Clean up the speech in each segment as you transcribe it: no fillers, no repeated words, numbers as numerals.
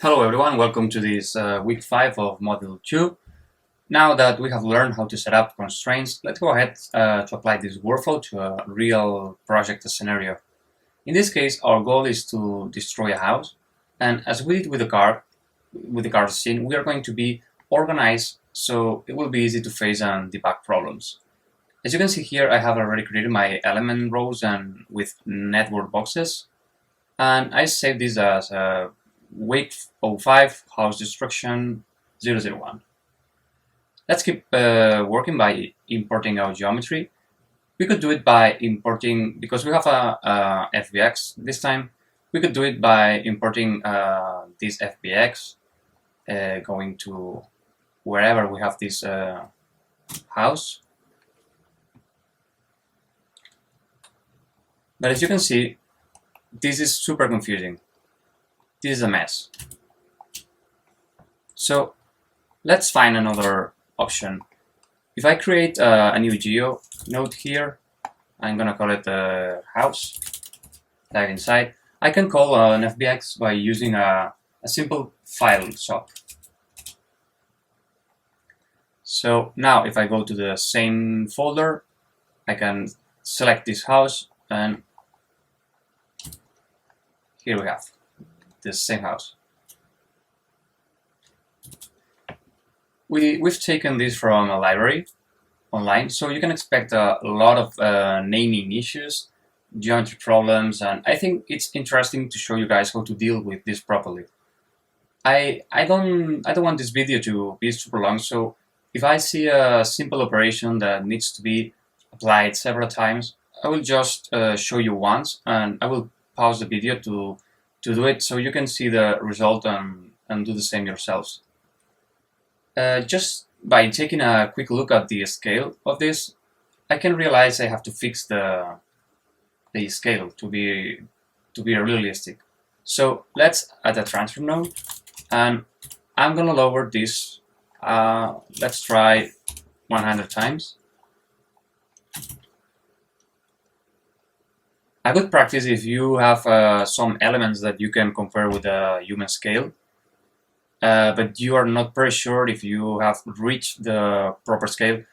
Hello everyone, welcome to this week 5 of Module 2. Now that we have learned how to set up constraints, let's go ahead to apply this workflow to a real project scenario. In this case, our goal is to destroy a house, and as we did with the car scene, we are going to be organized so it will be easy to face and debug problems. As you can see here, I have already created my element rows and with network boxes, and I save this as week 05 house destruction 001. Let's keep working by importing our geometry. We could do it by importing, because we have a FBX this time, we could do it by importing this FBX, going to wherever we have this house. But as you can see, this is super confusing. This is a mess. So let's find another option. If I create a new geo node here, I'm gonna call it the house, dive inside. I can call an FBX by using a simple file swap. So now if I go to the same folder, I can select this house, and here we have the same house. We've taken this from a library online, so you can expect a lot of naming issues, geometry problems, and I think it's interesting to show you guys how to deal with this properly. I don't want this video to be super long, so if I see a simple operation that needs to be applied several times, I will just show you once, and I will pause the video to do it so you can see the result and do the same yourselves. Just by taking a quick look at the scale of this, I can realize I have to fix the scale to be realistic. So let's add a transfer node, and I'm gonna lower this. Let's try 100 times. A good practice, if you have some elements that you can compare with a human scale, but you are not very sure if you have reached the proper scale,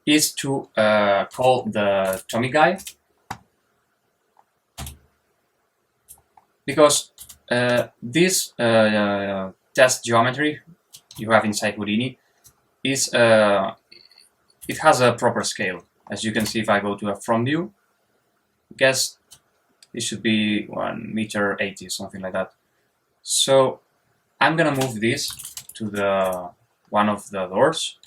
is to call the Tommy guy, because this test geometry you have inside Houdini is it has a proper scale. As you can see, if I go to a front view, guess it should be 1 meter 80, something like that. So I'm gonna move this to the one of the doors.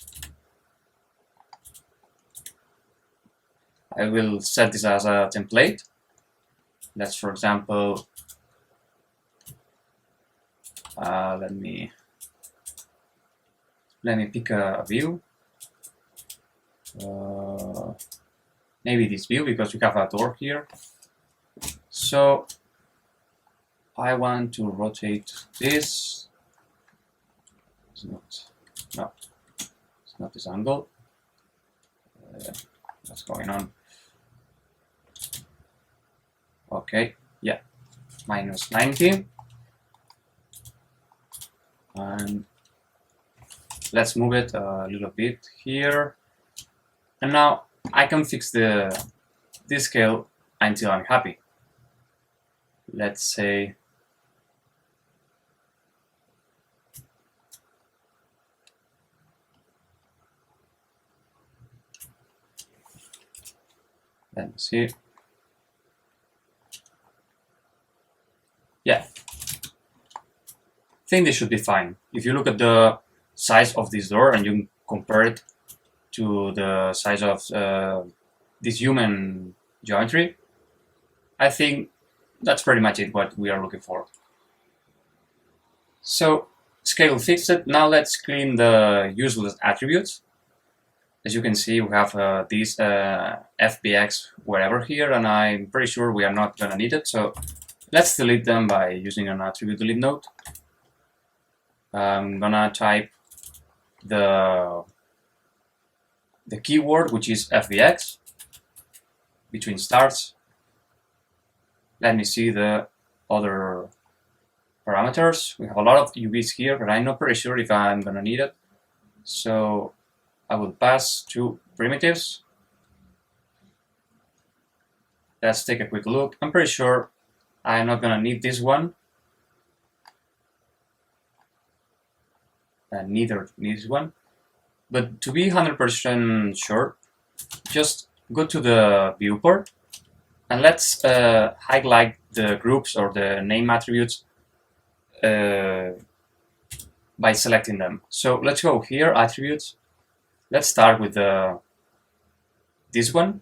I will set this as a template. Let's, for example, let me pick a view. Maybe this view, because we have a door here. So I want to rotate this. It's not this angle. What's going on? Okay, yeah, minus 90. And let's move it a little bit here. And now I can fix this scale until I'm happy. Let's say let me see. Yeah, I think this should be fine. If you look at the size of this door and you compare it to the size of this human geometry, I think that's pretty much it, what we are looking for. So scale fixed. Now let's clean the useless attributes. As you can see, we have these FBX wherever here, and I'm pretty sure we are not gonna need it. So let's delete them by using an attribute delete node. I'm gonna type the keyword, which is FBX, between stars. Let me see the other parameters. We have a lot of UVs here, but I'm not pretty sure if I'm gonna need it. So I will pass to primitives. Let's take a quick look. I'm pretty sure I'm not gonna need this one. And neither needs one. But to be 100% sure, just go to the viewport and let's highlight the groups or the name attributes by selecting them. So let's go here, attributes. Let's start with this one.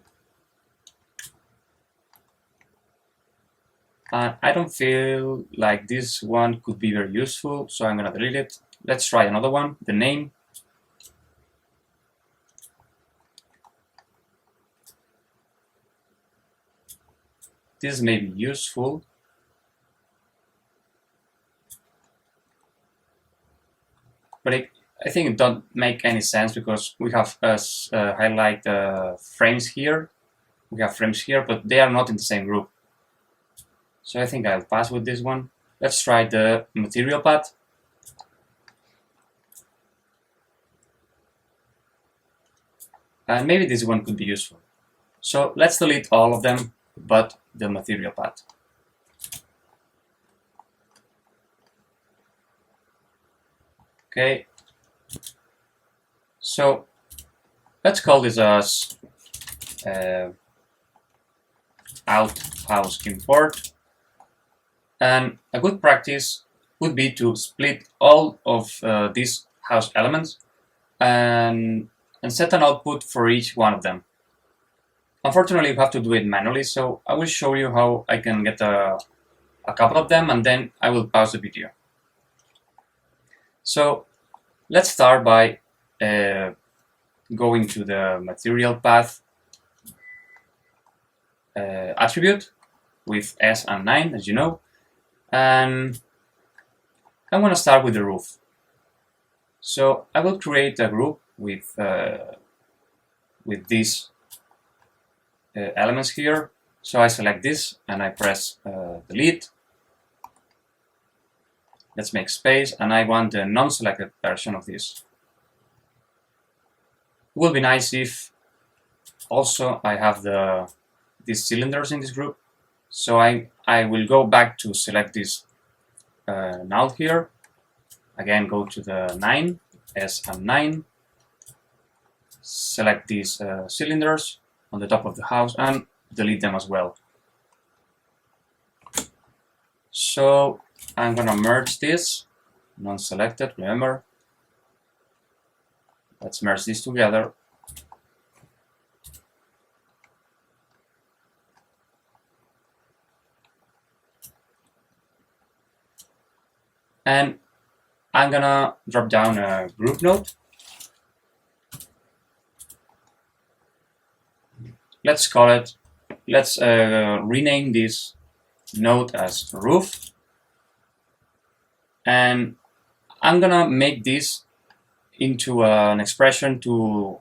And I don't feel like this one could be very useful, so I'm gonna delete it. Let's try another one, the name. This may be useful. But I think it don't make any sense because we have highlight frames here. We have frames here, but they are not in the same group. So I think I'll pass with this one. Let's try the material path. And maybe this one could be useful. So let's delete all of them, but the material path. Okay. So let's call this as outhouse import. And a good practice would be to split all of these house elements and set an output for each one of them. Unfortunately, you have to do it manually, so I will show you how I can get a couple of them, and then I will pause the video. So let's start by going to the material path attribute with S and 9, as you know, and I'm going to start with the roof. So I will create a group with these elements here. So I select this and I press delete. Let's make space, and I want the non-selected version of this. It would be nice if also I have these cylinders in this group. So I will go back to select this null here. Again, go to the 9, S and 9. Select these cylinders on the top of the house and delete them as well. So I'm gonna merge this, non-selected, remember. Let's merge these together. And I'm gonna drop down a group node. Let's call it, let's rename this node as roof. And I'm gonna make this into an expression to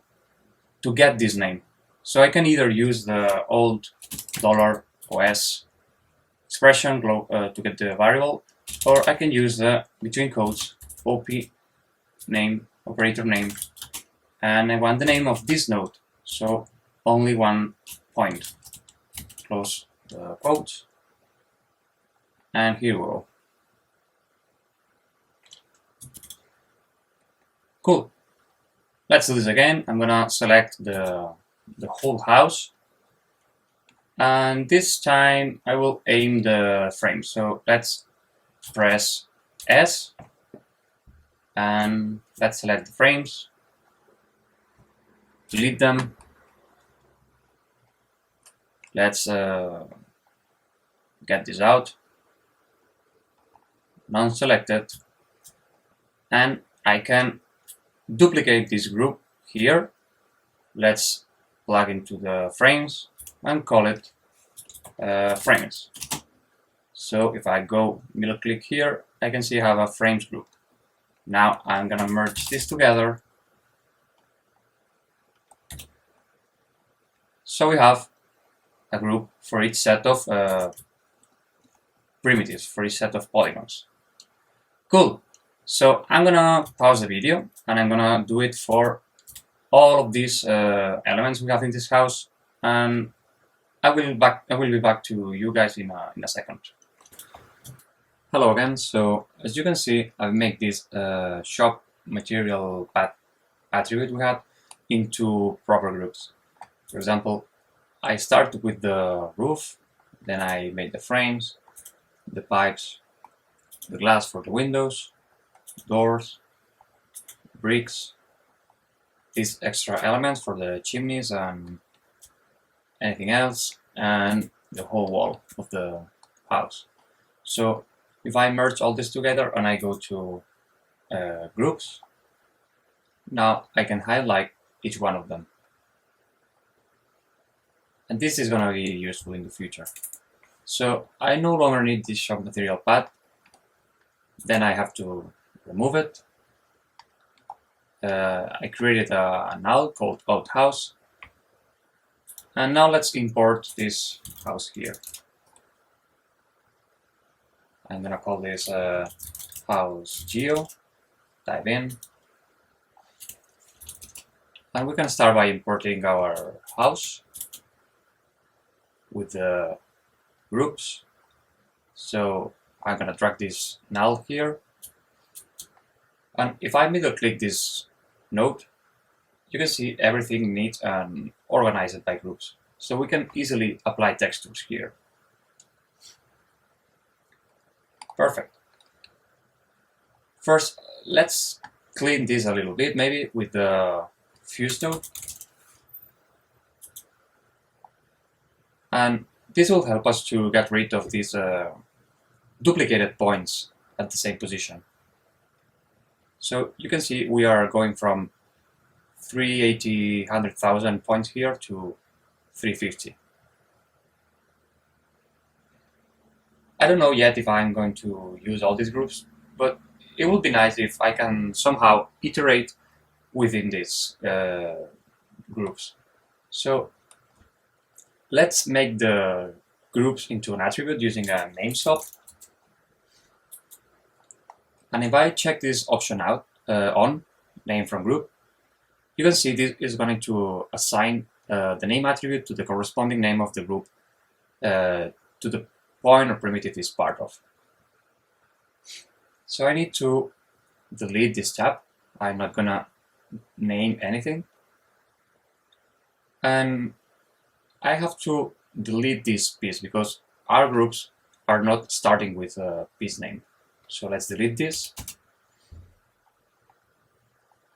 get this name. So I can either use the old $OS expression to get the variable, or I can use the between quotes op name, operator name, and I want the name of this node. So only one point. Close the quotes, and here we go. Cool. Let's do this again. I'm gonna select the whole house, and this time I will aim the frame. So let's press S, and let's select the frames, delete them. Let's get this out, non-selected, and I can duplicate this group here. Let's plug into the frames and call it frames. So if I go middle click here, I can see I have a frames group. Now I'm gonna merge this together. So we have a group for each set of primitives, for each set of polygons. Cool. So I'm gonna pause the video and I'm gonna do it for all of these elements we have in this house, and I will be back to you guys in a second. Hello again. So as you can see, I've made this shop material path attribute we had into proper groups. For example, I started with the roof, then I made the frames, the pipes, the glass for the windows, doors, bricks, these extra elements for the chimneys and anything else, and the whole wall of the house. So if I merge all this together and I go to groups, now I can highlight each one of them. And this is going to be useful in the future. So I no longer need this shop material path. Then I have to remove it. I created a null called outhouse. And now let's import this house here. I'm going to call this house geo. Dive in. And we can start by importing our house with the groups. So I'm gonna drag this null here. And if I middle click this node, you can see everything neat and organized by groups. So we can easily apply textures here. Perfect. First, let's clean this a little bit, maybe with the fuse node. And this will help us to get rid of these duplicated points at the same position. So you can see we are going from 380, 100,000 points here to 350. I don't know yet if I'm going to use all these groups, but it would be nice if I can somehow iterate within these groups. So let's make the groups into an attribute using a name swap. And if I check this option out on name from group, you can see this is going to assign the name attribute to the corresponding name of the group to the point or primitive is part of. So I need to delete this tab. I'm not gonna name anything. And I have to delete this piece because our groups are not starting with a piece name. So let's delete this.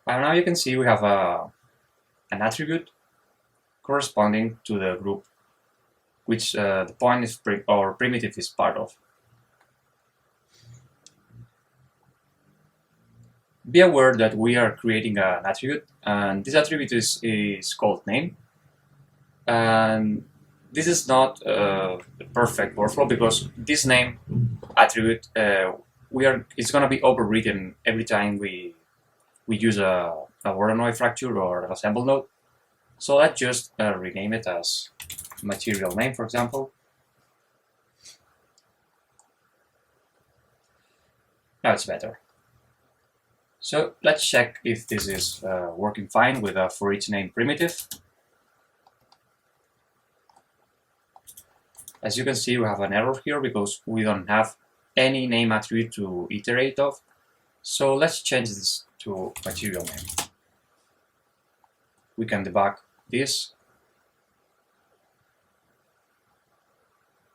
And now you can see we have an attribute corresponding to the group which the point is or primitive is part of. Be aware that we are creating an attribute, and this attribute is called name. And this is not the perfect workflow because this name attribute it's going to be overwritten every time we use a Voronoi fracture or an assemble node. So let's just rename it as material name, for example. Now it's better. So let's check if this is working fine with a for each name primitive. As you can see, we have an error here because we don't have any name attribute to iterate of. So let's change this to material name. We can debug this.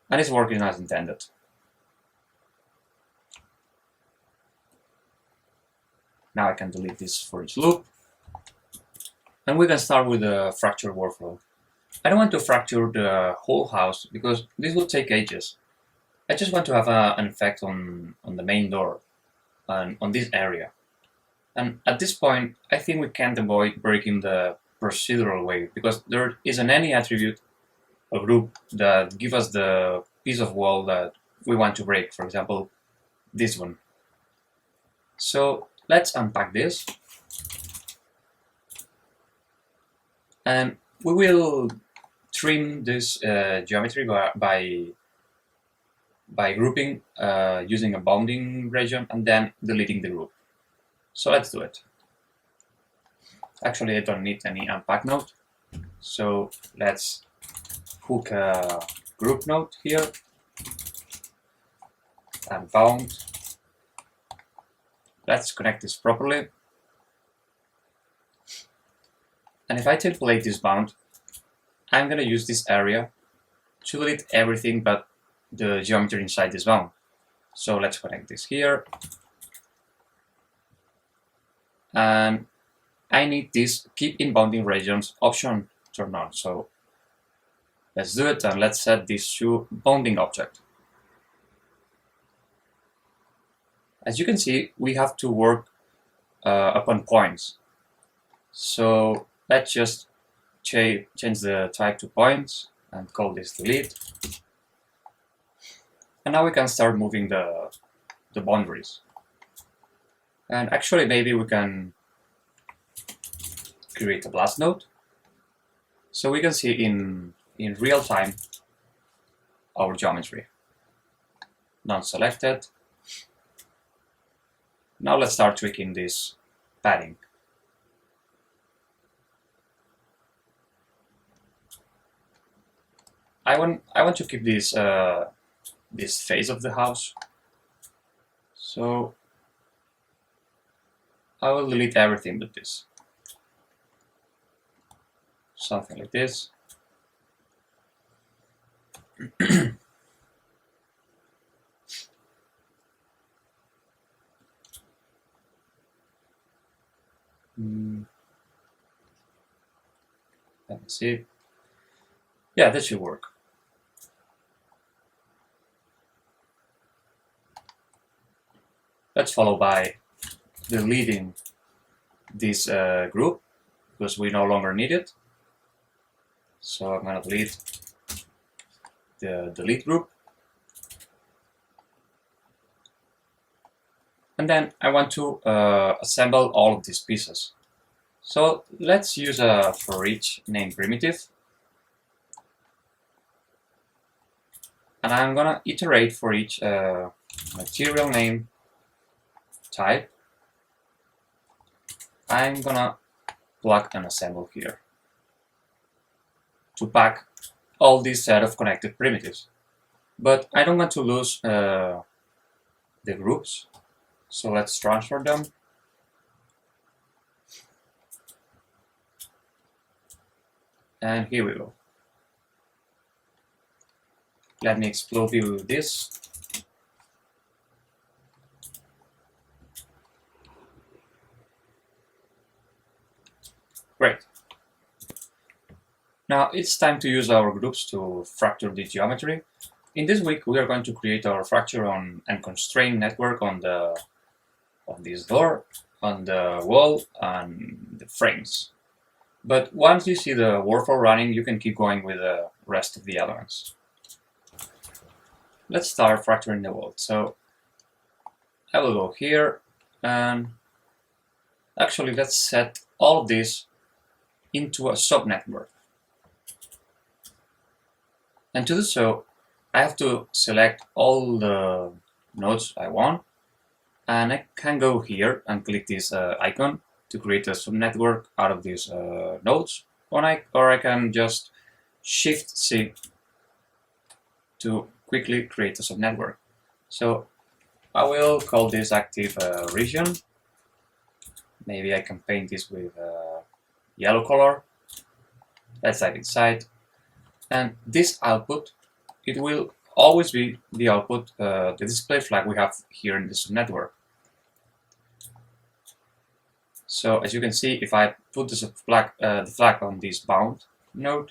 And it's working as intended. Now I can delete this for each loop. And we can start with the fracture workflow. I don't want to fracture the whole house because this will take ages. I just want to have an effect on the main door and on this area. And at this point, I think we can't avoid breaking the procedural way because there isn't any attribute or group that give us the piece of wall that we want to break, for example, this one. So let's unpack this. And we will trim this geometry by by grouping using a bounding region and then deleting the group. So let's do it. Actually, I don't need any unpack node. So let's hook a group node here and bound. Let's connect this properly. And if I interpolate this bound, I'm going to use this area to delete everything but the geometry inside this bound. So let's connect this here. And I need this keep in bounding regions option turned on. So let's do it, and let's set this to bounding object. As you can see, we have to work upon points. So let's just change the type to points and call this delete. And now we can start moving the boundaries. And actually, maybe we can create a blast node, so we can see in real time our geometry. Non-selected. Now let's start tweaking this padding. I want to keep this this face of the house, so I will delete everything but this. Something like this. Let me see. Yeah, that should work. Let's follow by deleting this group because we no longer need it. So I'm going to delete the delete group. And then I want to assemble all of these pieces. So let's use a for each name primitive. And I'm going to iterate for each material name type. I'm going to plug and assemble here to pack all this set of connected primitives. But I don't want to lose the groups, so let's transfer them. And here we go. Let me explode you with this. Great. Now it's time to use our groups to fracture the geometry. In this week, we are going to create our fracture and constraint network on this door, on the wall, and the frames. But once you see the workflow running, you can keep going with the rest of the elements. Let's start fracturing the wall. So I will go here, and actually let's set all of this into a subnetwork. And to do so, I have to select all the nodes I want, and I can go here and click this icon to create a subnetwork out of these nodes, or I can just Shift-C to quickly create a subnetwork. So I will call this active region. Maybe I can paint this with yellow color. Let's dive inside. And this output, it will always be the output, the display flag we have here in this network. So as you can see, if I put this flag, the flag on this bound node,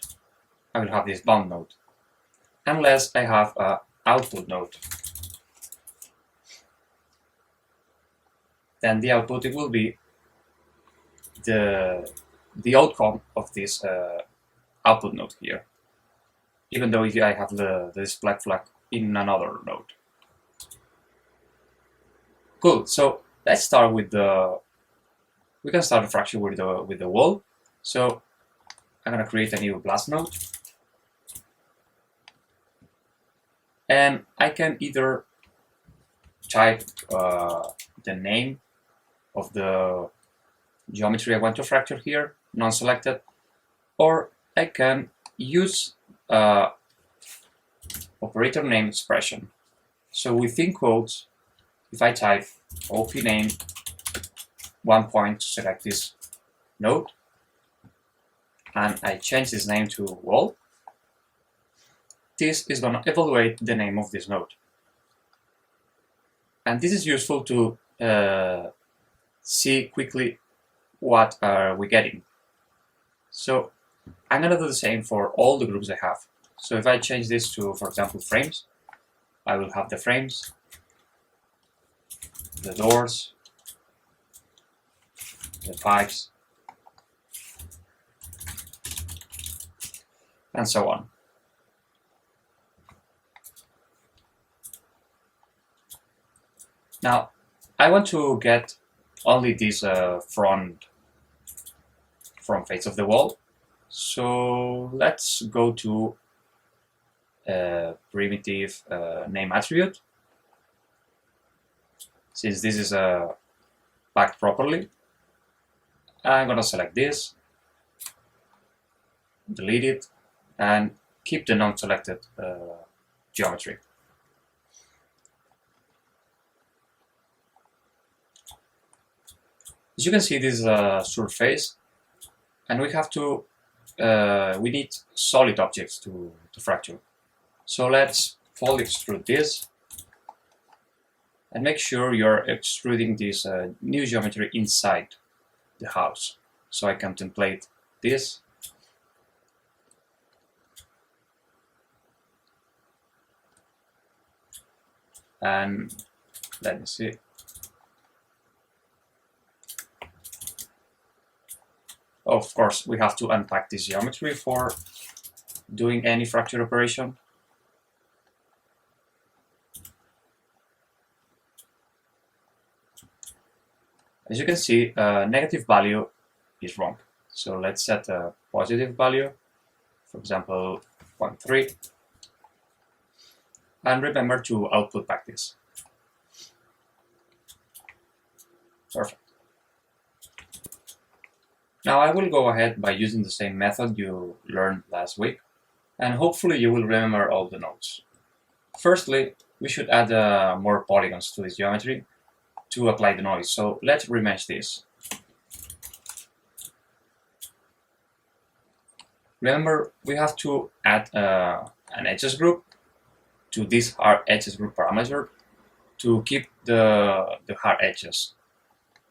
I will have this bound node, unless I have an output node. Then the output, it will be the outcome of this output node here, even though I have this black flag in another node. Cool. So let's start with we can start a fracture with the wall. So I'm gonna create a new blast node. And I can either type the name of the geometry I want to fracture here, non-selected, or I can use operator name expression. So within quotes, if I type op name 1 point to select this node, and I change this name to wall, this is going to evaluate the name of this node. And this is useful to see quickly what are we getting. So I'm going to do the same for all the groups I have. So if I change this to, for example, frames, I will have the frames, the doors, the pipes, and so on. Now, I want to get only this front face of the wall. So let's go to primitive name attribute. Since this is packed properly, I'm going to select this, delete it, and keep the non-selected geometry. As you can see, this is a surface, and we have to we need solid objects to fracture. So let's fully extrude this, and make sure you're extruding this new geometry inside the house. So I can template this. And let me see. Of course, we have to unpack this geometry for doing any fracture operation. As you can see, negative value is wrong. So let's set a positive value, for example, 0.3. And remember to output back this. Perfect. Now I will go ahead by using the same method you learned last week, and hopefully you will remember all the nodes. Firstly, we should add more polygons to this geometry to apply the noise. So let's remesh this. Remember, we have to add an edges group to this hard edges group parameter to keep the hard edges.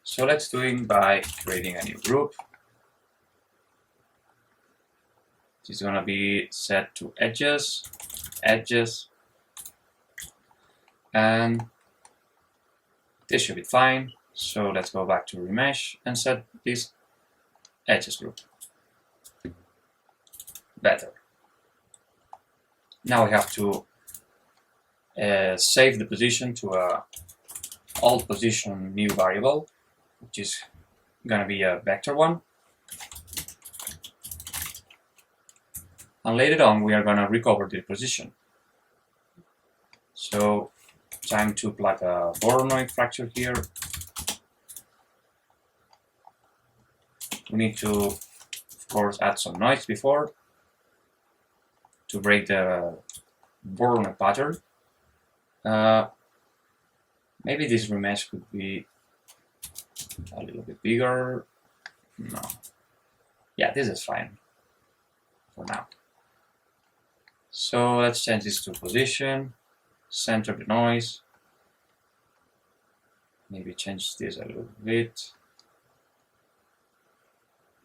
So let's do it by creating a new group. It's going to be set to edges, and this should be fine. So let's go back to remesh and set this edges group. Better. Now we have to save the position to a alt position new variable, which is going to be a vector one. And later on, we are going to recover the position. So, time to plug a Voronoi fracture here. We need to, of course, add some noise before to break the Voronoi pattern. Maybe this remesh could be a little bit bigger. No. Yeah, this is fine for now. So let's change this to position, center the noise, maybe change this a little bit.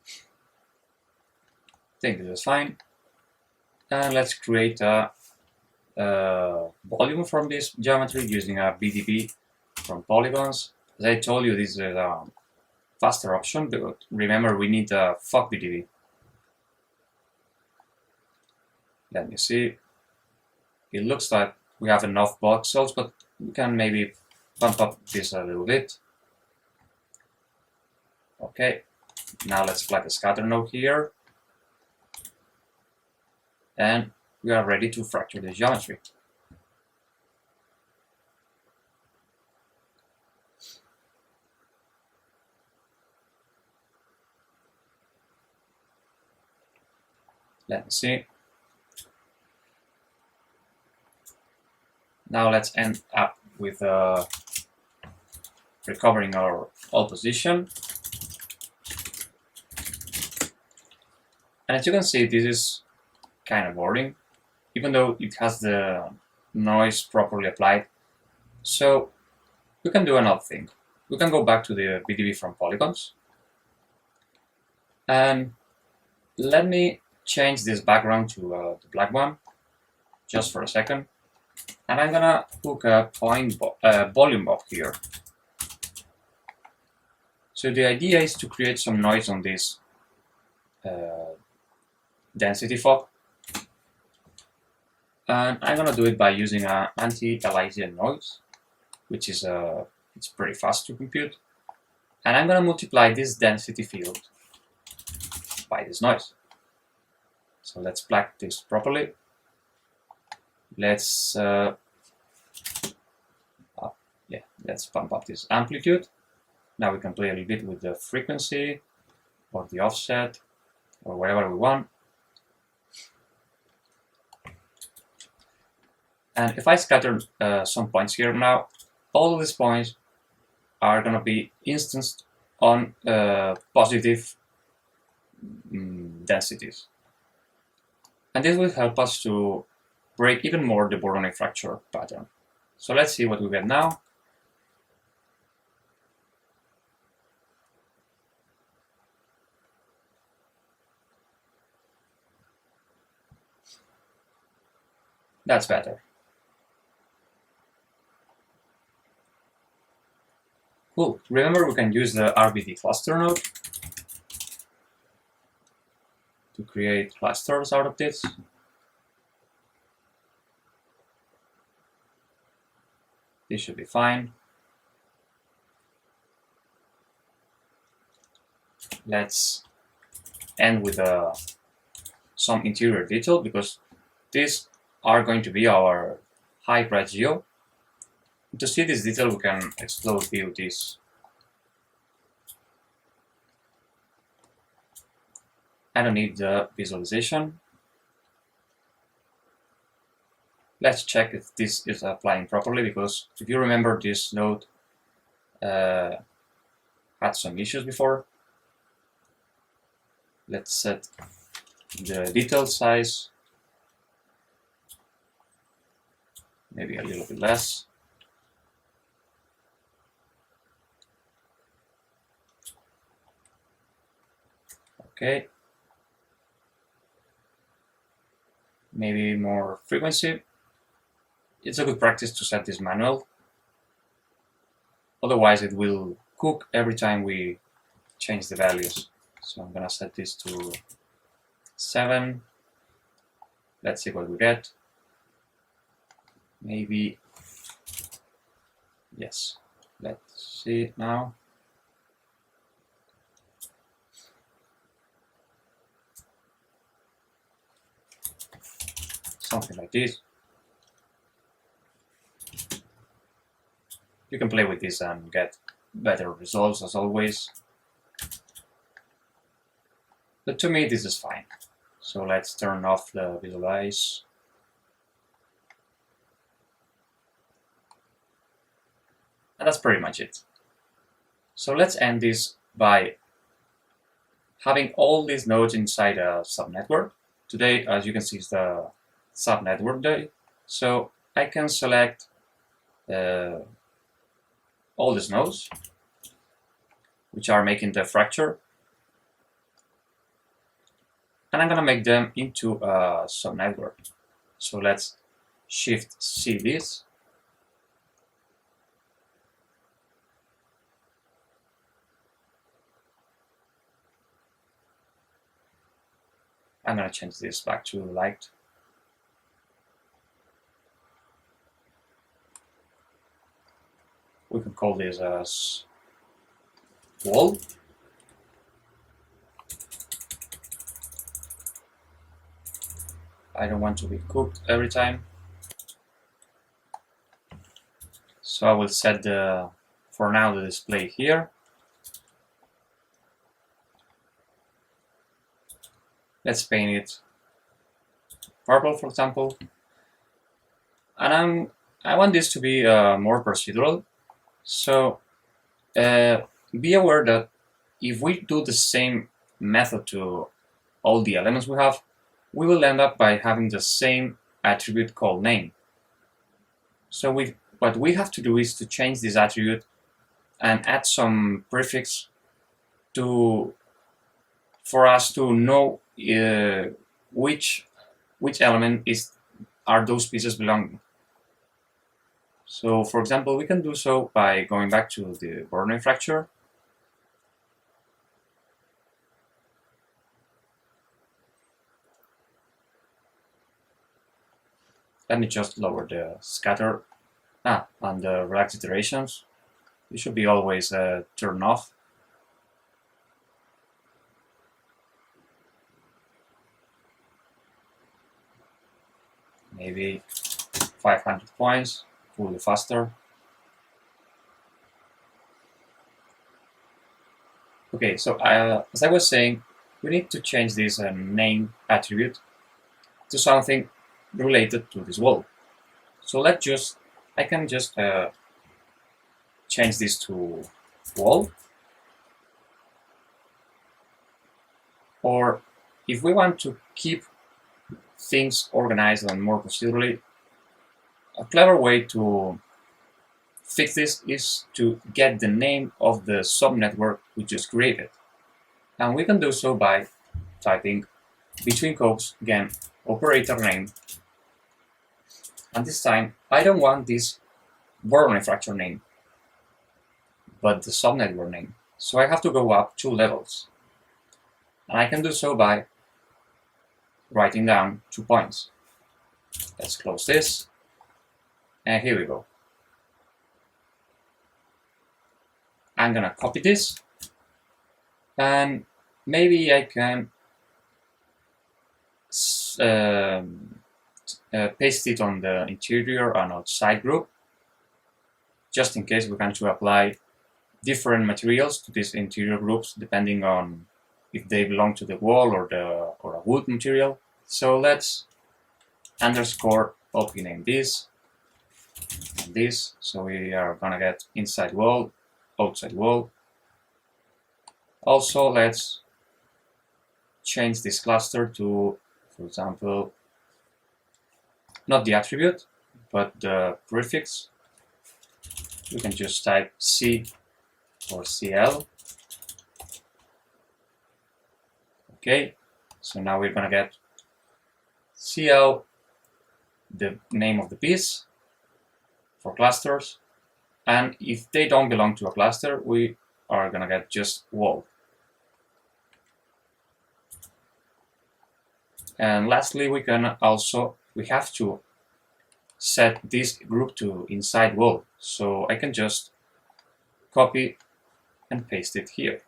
I think this is fine. And let's create a volume from this geometry using a BDB from polygons. As I told you, this is a faster option, but remember we need a fog BDB. Let me see. It looks like we have enough voxels, but we can maybe bump up this a little bit. Okay, now let's plug a scatter node here. And we are ready to fracture the geometry. Let me see. Now let's end up with recovering our old position. And as you can see, this is kind of boring, even though it has the noise properly applied. So we can do another thing. We can go back to the BDB from polygons. And let me change this background to the black one, just for a second. And I'm gonna hook a volume box here. So the idea is to create some noise on this density fog. And I'm gonna do it by using an anti-Aliasing noise, which is it's pretty fast to compute. And I'm gonna multiply this density field by this noise. So let's plug this properly. Let's let's pump up this amplitude. Now we can play a little bit with the frequency or the offset or whatever we want. And if I scatter some points here now, all of these points are going to be instanced on positive densities. And this will help us to break even more the Bourdonnais fracture pattern. So let's see what we get now. That's better. Cool. Remember, we can use the RBD cluster node to create clusters out of this. This should be fine. Let's end with some interior detail, because these are going to be our high bright geo. To see this detail, we can explode BOTs. I don't need the visualization. Let's check if this is applying properly, because if you remember, this node had some issues before. Let's set the detail size, maybe a little bit less. Okay. Maybe more frequency. It's a good practice to set this manual. Otherwise, it will cook every time we change the values. So I'm gonna set this to 7. Let's see what we get. Maybe, yes. Let's see now. Something like this. You can play with this and get better results as always. But to me, this is fine. So let's turn off the visualize. And that's pretty much it. So let's end this by having all these nodes inside a subnetwork. Today, as you can see, is the subnetwork day. So I can select all these nodes, which are making the fracture. And I'm going to make them into a subnetwork. So let's Shift C this. I'm going to change this back to light. We can call this as wall. I don't want to be cooked every time. So I will set for now, the display here. Let's paint it purple, for example. And I want this to be more procedural. So be aware that if we do the same method to all the elements we have, we will end up by having the same attribute called name. So what we have to do is to change this attribute and add some prefix for us to know which element are those pieces belonging. So, for example, we can do so by going back to the Bernoulli fracture. Let me just lower the scatter and the relax iterations. It should be always turned off. Maybe 500 points, fully faster. Okay, so as I was saying, we need to change this name attribute to something related to this wall. So I can just change this to wall. Or if we want to keep things organized and more procedurally, a clever way to fix this is to get the name of the subnetwork we just created. And we can do so by typing between quotes, again, operator name. And this time, I don't want this Bernoulli fracture name, but the subnetwork name. So I have to go up 2 levels. And I can do so by writing down 2 points. Let's close this. And here we go. I'm gonna copy this. And maybe I can paste it on the interior and outside group, just in case we want to apply different materials to these interior groups depending on if they belong to the wall or a wood material. So let's underscore opening this and this. So we are gonna get inside wall, outside wall. Also, let's change this cluster to, for example, not the attribute, but the prefix. We can just type C or CL. Okay, so now we're gonna get CL, the name of the piece for clusters, and if they don't belong to a cluster, we are gonna get just wall. And lastly, we have to set this group to inside wall. So I can just copy and paste it here.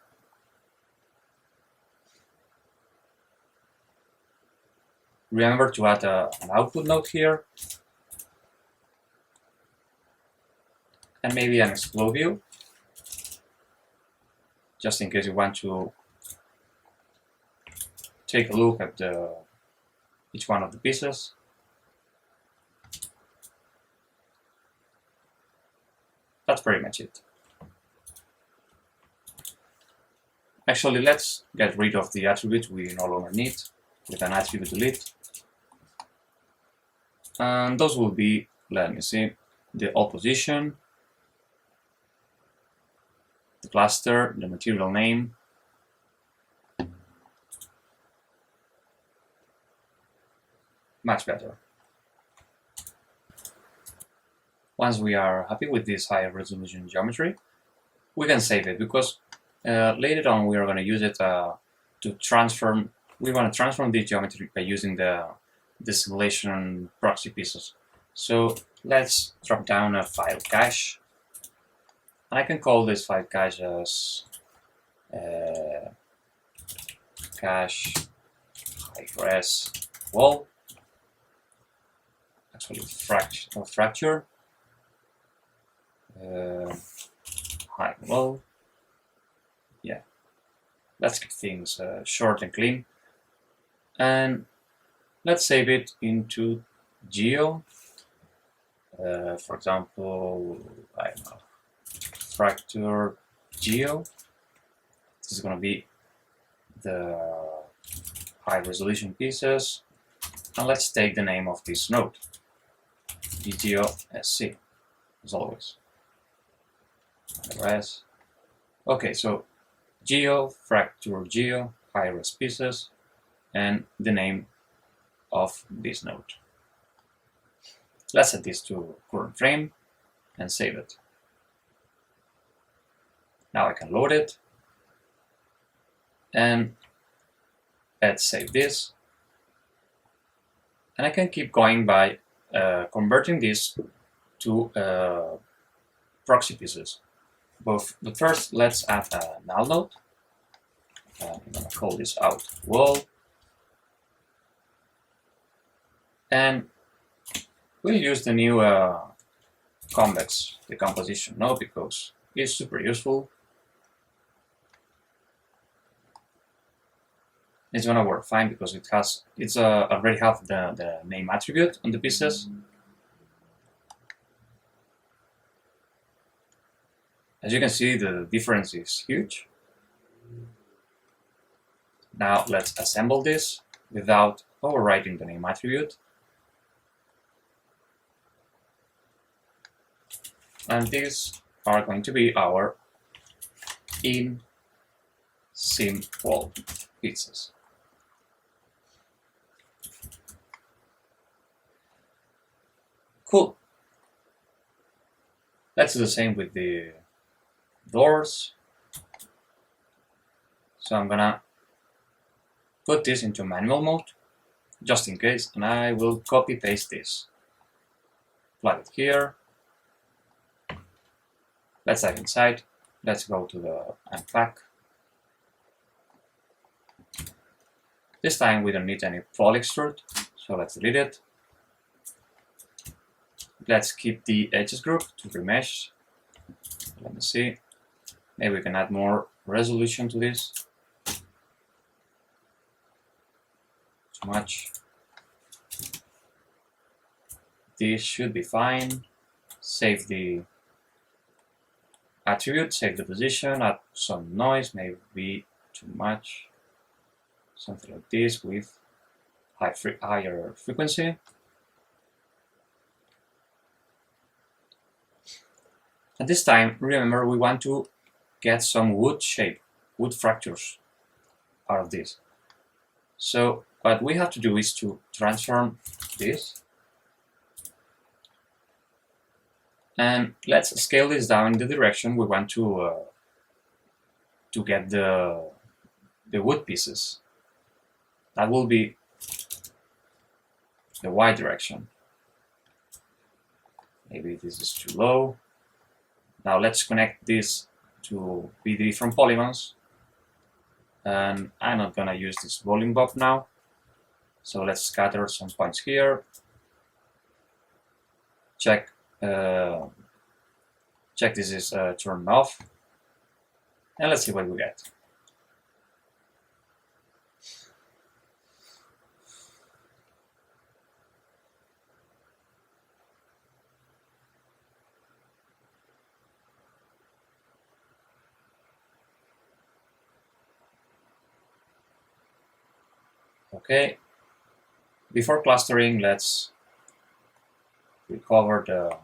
Remember to add an output node here. And maybe an explode view, just in case you want to take a look at each one of the pieces. That's pretty much it. Actually, let's get rid of the attribute we no longer need with an attribute delete. And those will be, let me see, the all position, the cluster, the material name, much better. Once we are happy with this higher resolution geometry, we can save it, because later on we are going to use it to transform. We want to transform the geometry by using the simulation proxy pieces. So let's drop down a file cache. And I can call this file cache as cache high-res wall. Actually, fracture. High low. Yeah, let's keep things short and clean. And Let's save it into geo. For example, I don't know, fracture geo. This is going to be the high resolution pieces. And let's take the name of this node, GeoSC, as always. And the rest. Okay, so geo, fracture geo, high res pieces, and the name of this node. Let's set this to current frame and save it. Now I can load it, and let's save this. And I can keep going by converting this to proxy pieces. But first, let's add a null node. I'm going to call this out wall. And we'll use the new convex decomposition node because it's super useful. It's gonna work fine because it's already have the name attribute on the pieces. As you can see, the difference is huge. Now let's assemble this without overwriting the name attribute. And these are going to be our in-sim wall pieces. Cool. Let's do the same with the doors. So I'm gonna put this into manual mode, just in case, and I will copy paste this. Plug it here. Let's dive inside. Let's go to the unpack. This time we don't need any poly extrude, so let's delete it. Let's keep the edges group to remesh. Let me see. Maybe we can add more resolution to this. Too much. This should be fine. Save the attribute, save the position, add some noise, maybe too much. Something like this with higher frequency. At this time, remember, we want to get some wood shape, wood fractures out of this. So what we have to do is to transform this. And let's scale this down in the direction we want to get the wood pieces. That will be the Y direction. Maybe this is too low. Now let's connect this to be the different polygons. And I'm not gonna use this volume bob now. So let's scatter some points here. Check this is turned off. And let's see what we get. Okay, before clustering, let's recover the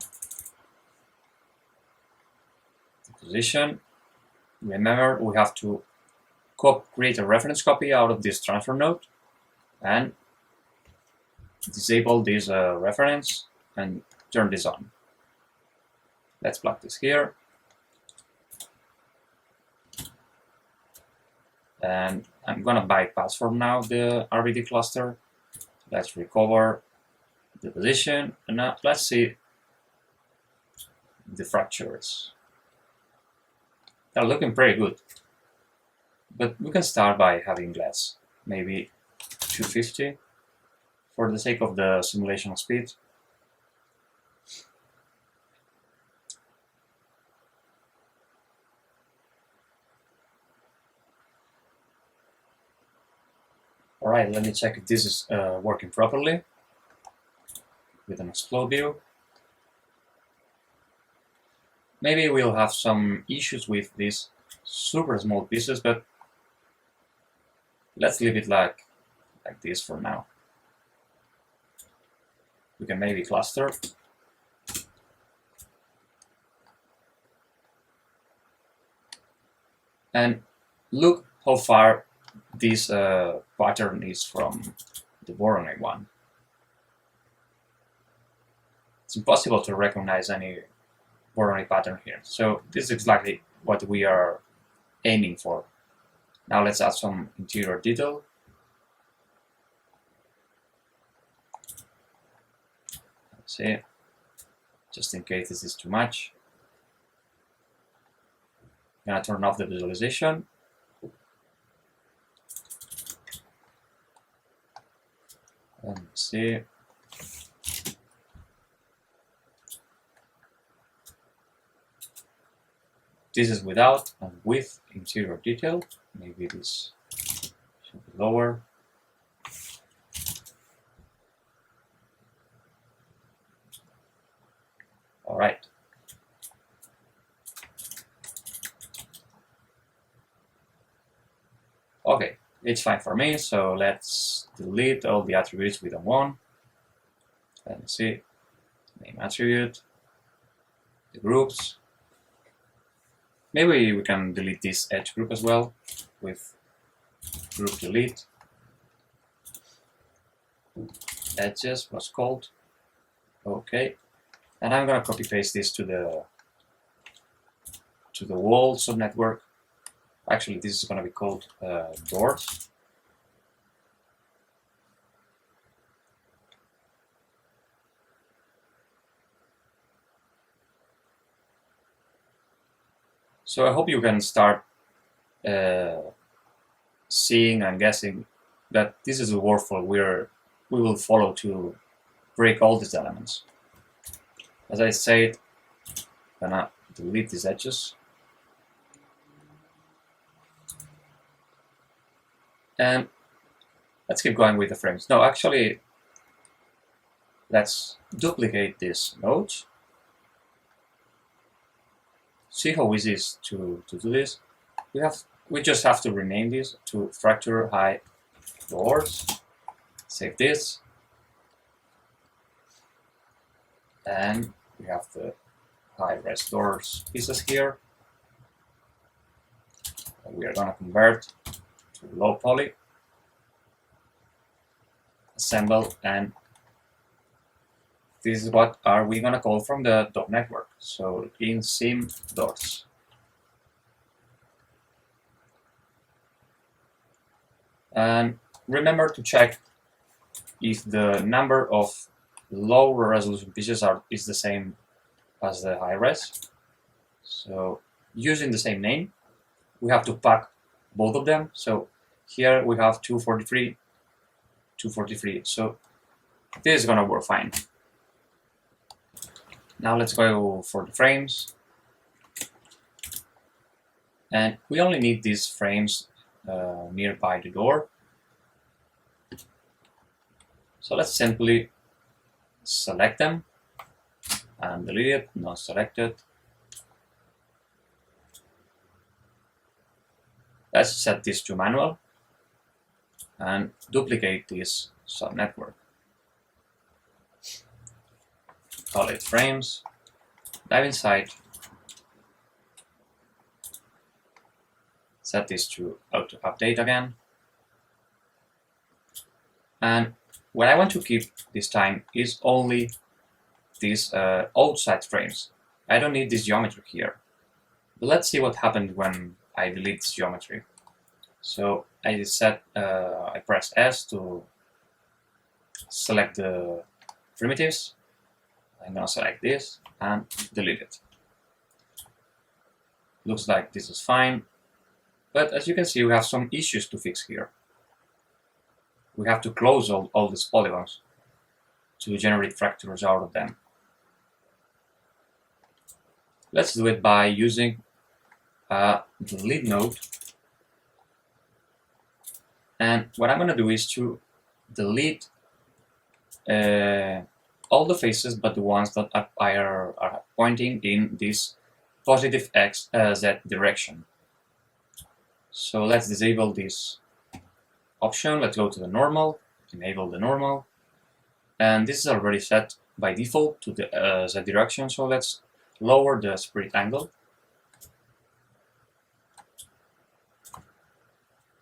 position. Remember, we have to create a reference copy out of this transfer node and disable this reference and turn this on. Let's plug this here. And I'm gonna bypass for now the RBD cluster. Let's recover the position, and now let's see the fractures. They're looking pretty good, but we can start by having less, maybe 250 for the sake of the simulation speed. Alright, let me check if this is working properly with an explode view. Maybe we'll have some issues with these super small pieces, but let's leave it like this for now. We can maybe cluster. And look how far this pattern is from the Voronoi one. It's impossible to recognize any Voronoi pattern here. So this is exactly what we are aiming for. Now let's add some interior detail. Let's see, just in case this is too much. I'm gonna turn off the visualization. Let's see. This is without and with interior detail. Maybe this should be lower. All right. Okay, it's fine for me. So let's delete all the attributes we don't want. Let's see, name attribute, the groups. Maybe we can delete this edge group as well with group delete. Edges was called. Okay, and I'm gonna copy paste this to the wall subnetwork. Actually, this is gonna be called doors. So I hope you can start seeing and guessing that this is a workflow we will follow to break all these elements. As I said, I'm gonna delete these edges. And let's keep going with the frames. No, actually, let's duplicate these nodes. See how easy it is to do this. We just have to rename this to fracture high doors. Save this. And we have the high-res doors pieces here. We are gonna convert to low poly, assemble, and this is what are we gonna call from the dot network. So in sim doors. And remember to check if the number of low resolution pieces is the same as the high res. So using the same name, we have to pack both of them. So here we have 243, 243. So this is gonna work fine. Now let's go for the frames. And we only need these frames nearby the door. So let's simply select them and delete it, not selected. Let's set this to manual and duplicate this subnetwork. Call it frames, dive inside, set this to auto update again. And what I want to keep this time is only these outside frames. I don't need this geometry here. But let's see what happened when I delete this geometry. So I press S to select the primitives. I'm gonna select this and delete it. Looks like this is fine, but as you can see, we have some issues to fix here. We have to close all these polygons to generate fractures out of them. Let's do it by using a delete node And what I'm going to do is to delete all the faces but the ones that are pointing in this positive Z direction. So let's disable this option. Let's go to the normal, enable the normal, and this is already set by default to the Z direction. So let's lower the spirit angle.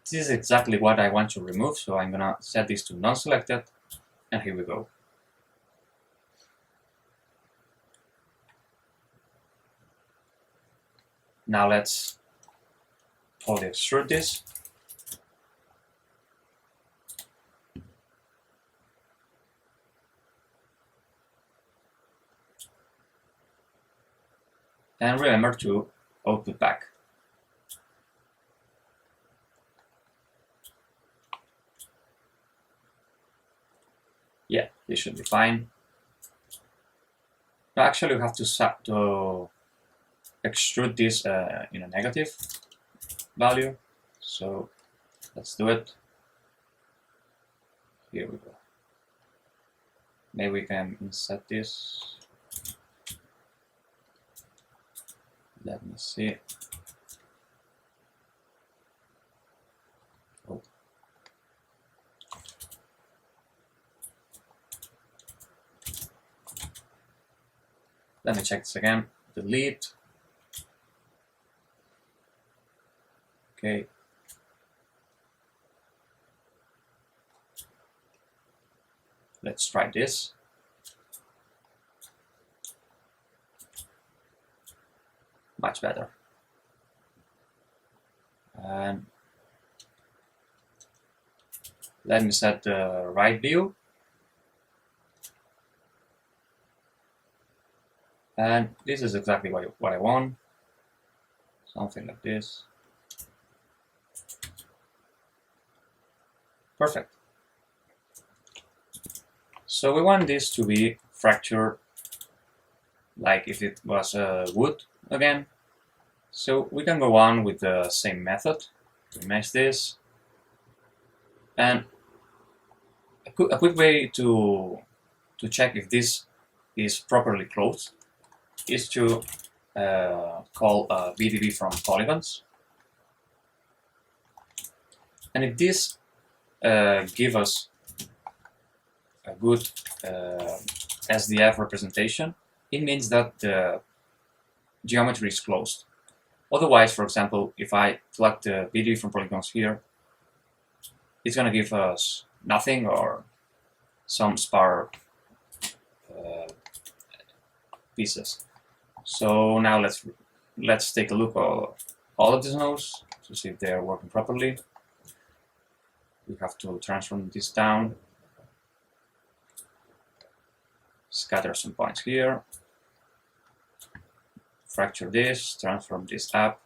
This is exactly what I want to remove, so I'm gonna set this to non-selected, and here we go. Now let's poly extrude this. And remember to output back. Yeah, this should be fine. Now actually we have to extrude this in a negative value. So let's do it. Here we go. Maybe we can insert this. Let me see. Oh. Let me check this again. Delete. Okay. Let's try this. Much better. And let me set the right view. And this is exactly what I want. Something like this. Perfect. So we want this to be fractured like if it was wood again. So we can go on with the same method to mesh this. And a quick way to check if this is properly closed is to call BDB from polygons. And if this gives us a good SDF representation, it means that the geometry is closed. Otherwise, for example, if I select the BDB from polygons here, it's going to give us nothing or some spare pieces. So now let's take a look at all of these nodes to see if they're working properly. We have to transform this down, scatter some points here, fracture this, transform this up,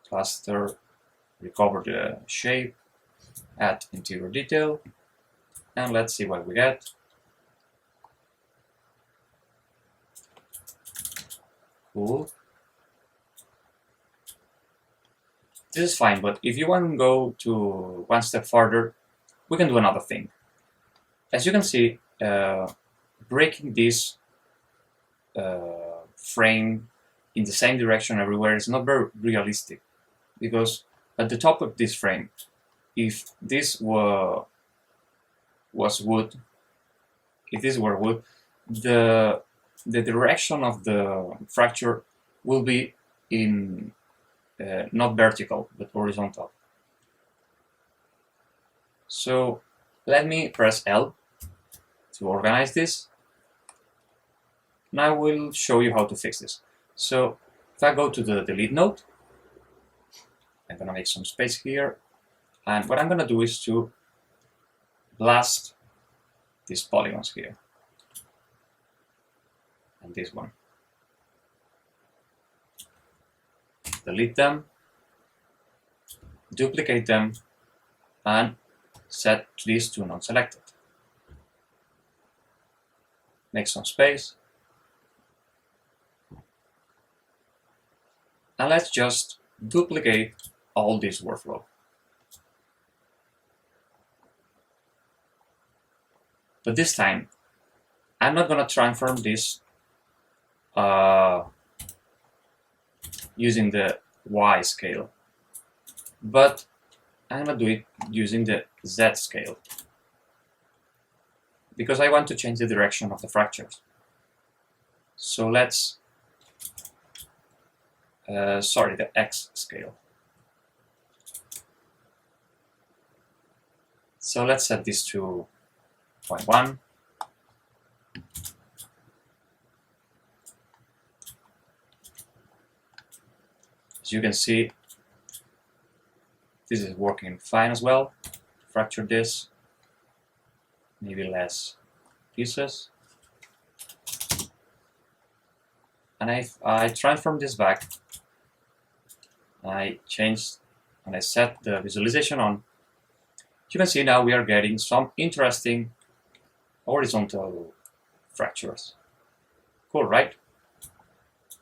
cluster, recover the shape, add interior detail, and let's see what we get. Cool. This is fine, but if you want to go to one step further, we can do another thing. As you can see, breaking this frame in the same direction everywhere is not very realistic, because at the top of this frame, if this was wood, the direction of the fracture will be in not vertical but horizontal. So let me press L to organize this. And I will show you how to fix this. So if I go to the delete node, I'm gonna make some space here, and what I'm gonna do is to blast these polygons here and this one. Delete them, duplicate them, and set these to non-selected. Make some space. And let's just duplicate all this workflow. But this time, I'm not going to transform this using the Y scale, but I'm going to do it using the Z scale, because I want to change the direction of the fractures. So let's, the X scale. So let's set this to 0.1. As you can see, this is working fine as well. Fracture this, maybe less pieces. And I transform this back. I changed and I set the visualization on. You can see now we are getting some interesting horizontal fractures. Cool, right?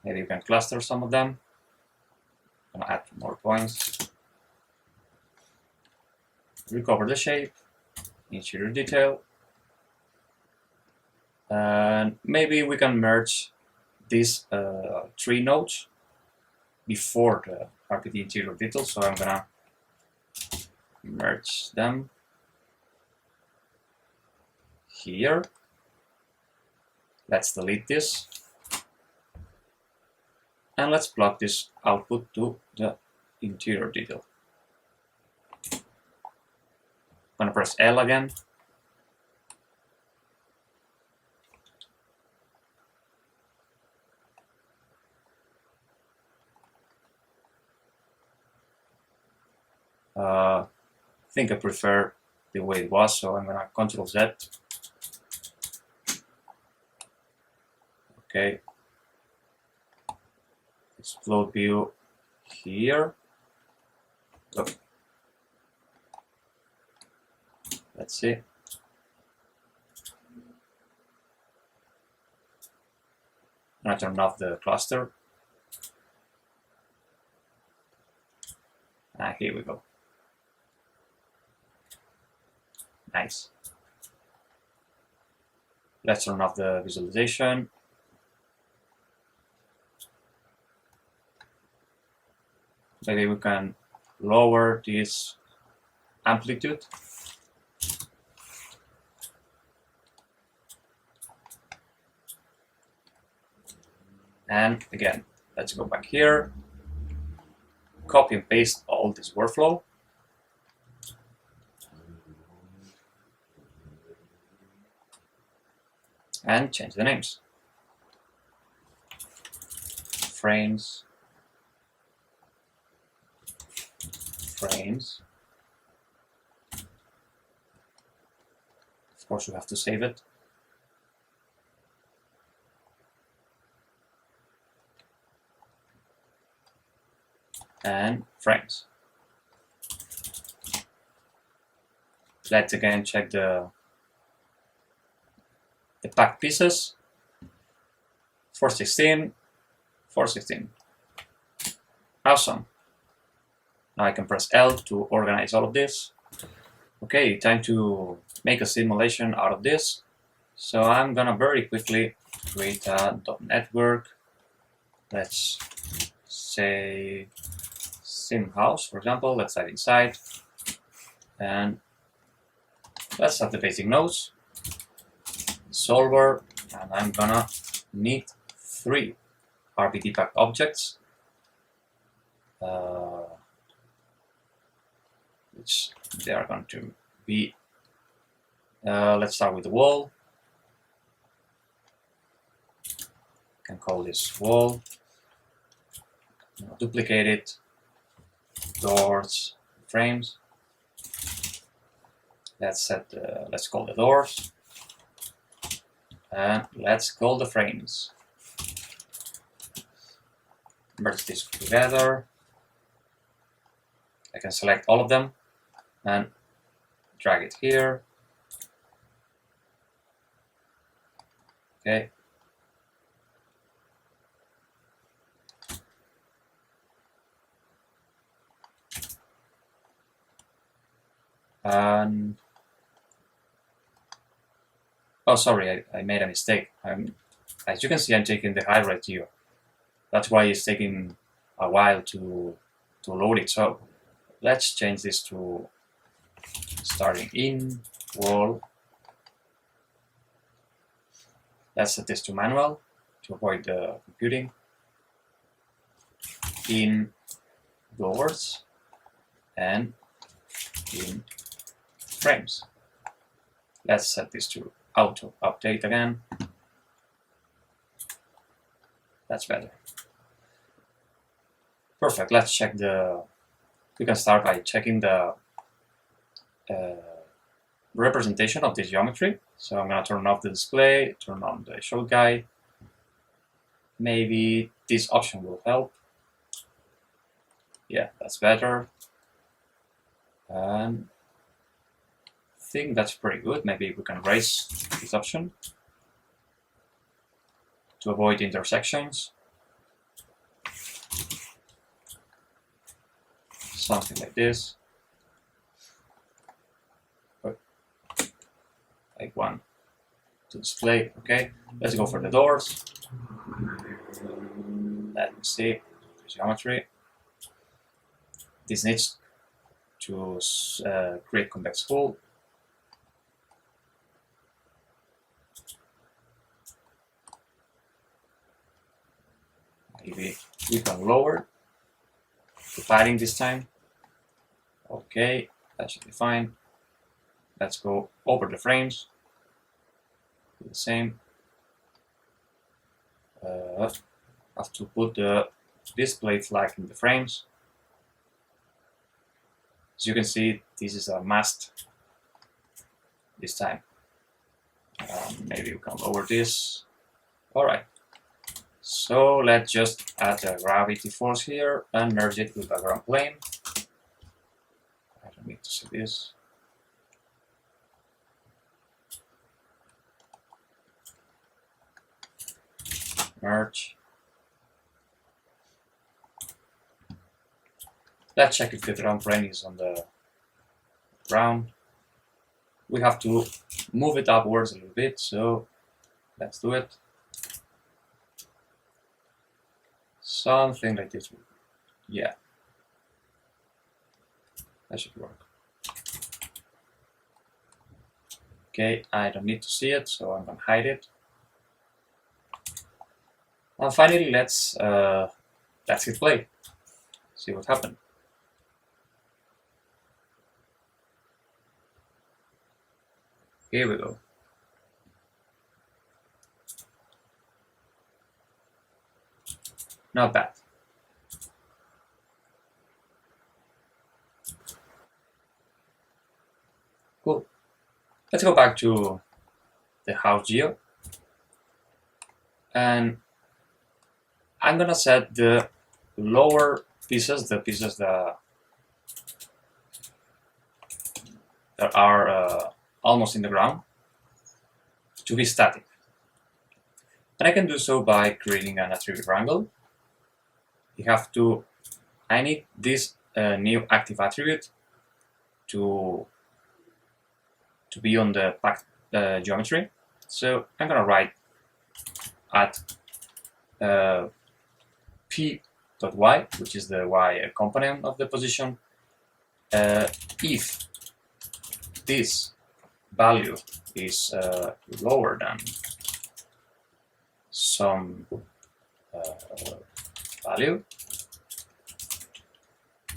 Maybe you can cluster some of them. I'm gonna add more points. Recover the shape, interior detail. And maybe we can merge these 3 nodes before the RPD interior detail. So I'm gonna merge them here. Let's delete this. And let's plug this output to the interior detail. I'm gonna press L again. I think I prefer the way it was, so I'm gonna Control Z. Okay. Explode view here. Oh. Let's see. I'm gonna turn off the cluster. Here we go. Nice. Let's turn off the visualization. Maybe we can lower this amplitude. And again, let's go back here, copy and paste all this workflow. And change the names. Frames. Frames. Of course, you have to save it. And frames. Let's again check the packed pieces. 416, 416. Awesome. Now I can press L to organize all of this. Okay, time to make a simulation out of this. So I'm gonna very quickly create a .network. Let's say sim house, for example. Let's add inside. And let's have the basic nodes. Solver, and I'm gonna need 3 RPD packed objects. Which they are going to be. Let's start with the wall. Can call this wall. Duplicate it. Doors, frames. Let's call the doors. And let's call the frames. Merge this together. I can select all of them and drag it here. Okay. And Oh, sorry, I made a mistake. As you can see, I'm taking the high right here. That's why it's taking a while to load it. So let's change this to starting in wall. Let's set this to manual to avoid the computing. In doors and in frames. Let's set this to auto update again. That's better. Perfect. Let's check the. We can start by checking the representation of this geometry. So I'm going to turn off the display, turn on the show guide. Maybe this option will help. Yeah, that's better. And I think that's pretty good. Maybe we can raise this option to avoid intersections. Something like this. Like one to display. Okay, let's go for the doors. Let me see geometry. This needs to create convex hull. Maybe we can lower the padding this time. Okay, that should be fine. Let's go over the frames. Do the same. Have to put the display flag in the frames. As you can see, this is a must this time. Maybe we can lower this. All right. So let's just add a gravity force here and merge it with the ground plane. I don't need to see this. Merge. Let's check if the ground plane is on the ground. We have to move it upwards a little bit, so let's do it. Something like this. Yeah. That should work. Okay, I don't need to see it, so I'm gonna hide it. And finally, let's hit play. See what happened. Here we go. Not bad. Cool. Let's go back to the house geo. And I'm gonna set the lower pieces, the pieces that are almost in the ground, to be static. And I can do so by creating an attribute wrangle. I need this new active attribute to be on the packed geometry. So I'm gonna write at p.y, which is the y component of the position, if this value is lower than some value,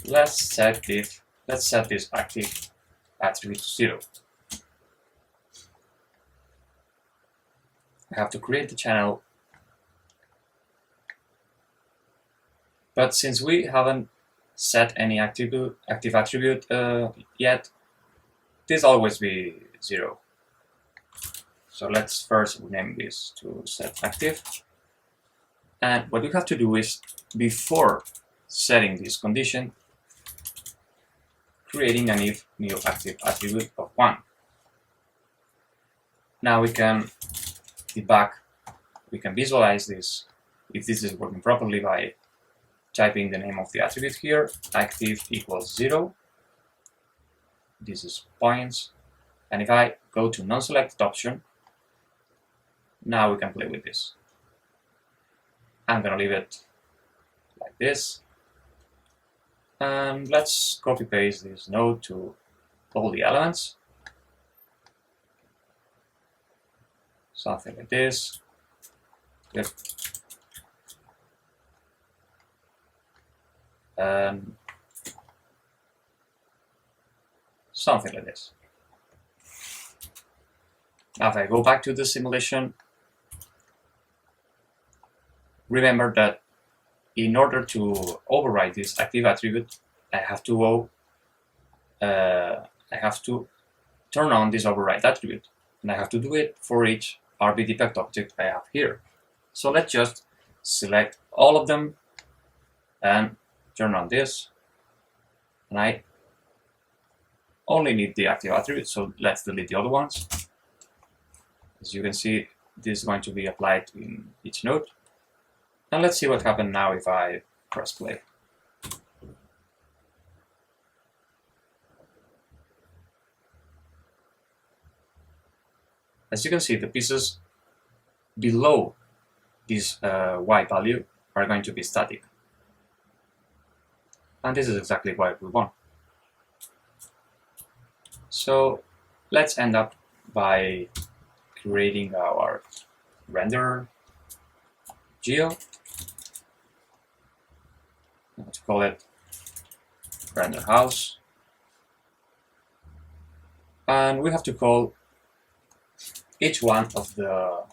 let's set this active attribute to 0. I have to create the channel, but since we haven't set any active attribute yet, this always be 0. So let's first rename this to set active. And what we have to do is, before setting this condition, creating a new active attribute of 1. Now we can debug, we can visualize this, if this is working properly, by typing the name of the attribute here, active equals 0. This is points. And if I go to non-selected option, Now we can play with this. I'm gonna leave it like this. And let's copy paste this node to all the elements. Something like this. Yep. And something like this. Now if I go back to the simulation, remember that in order to override this active attribute, I have to turn on this override attribute, and I have to do it for each RBDepect object I have here. So let's just select all of them and turn on this. And I only need the active attribute, so let's delete the other ones. As you can see, this is going to be applied in each node. And let's see what happens now if I press play. As you can see, the pieces below this y value are going to be static. And this is exactly what we want. So let's end up by creating our render geo. Let's call it render house. And we have to call each one of the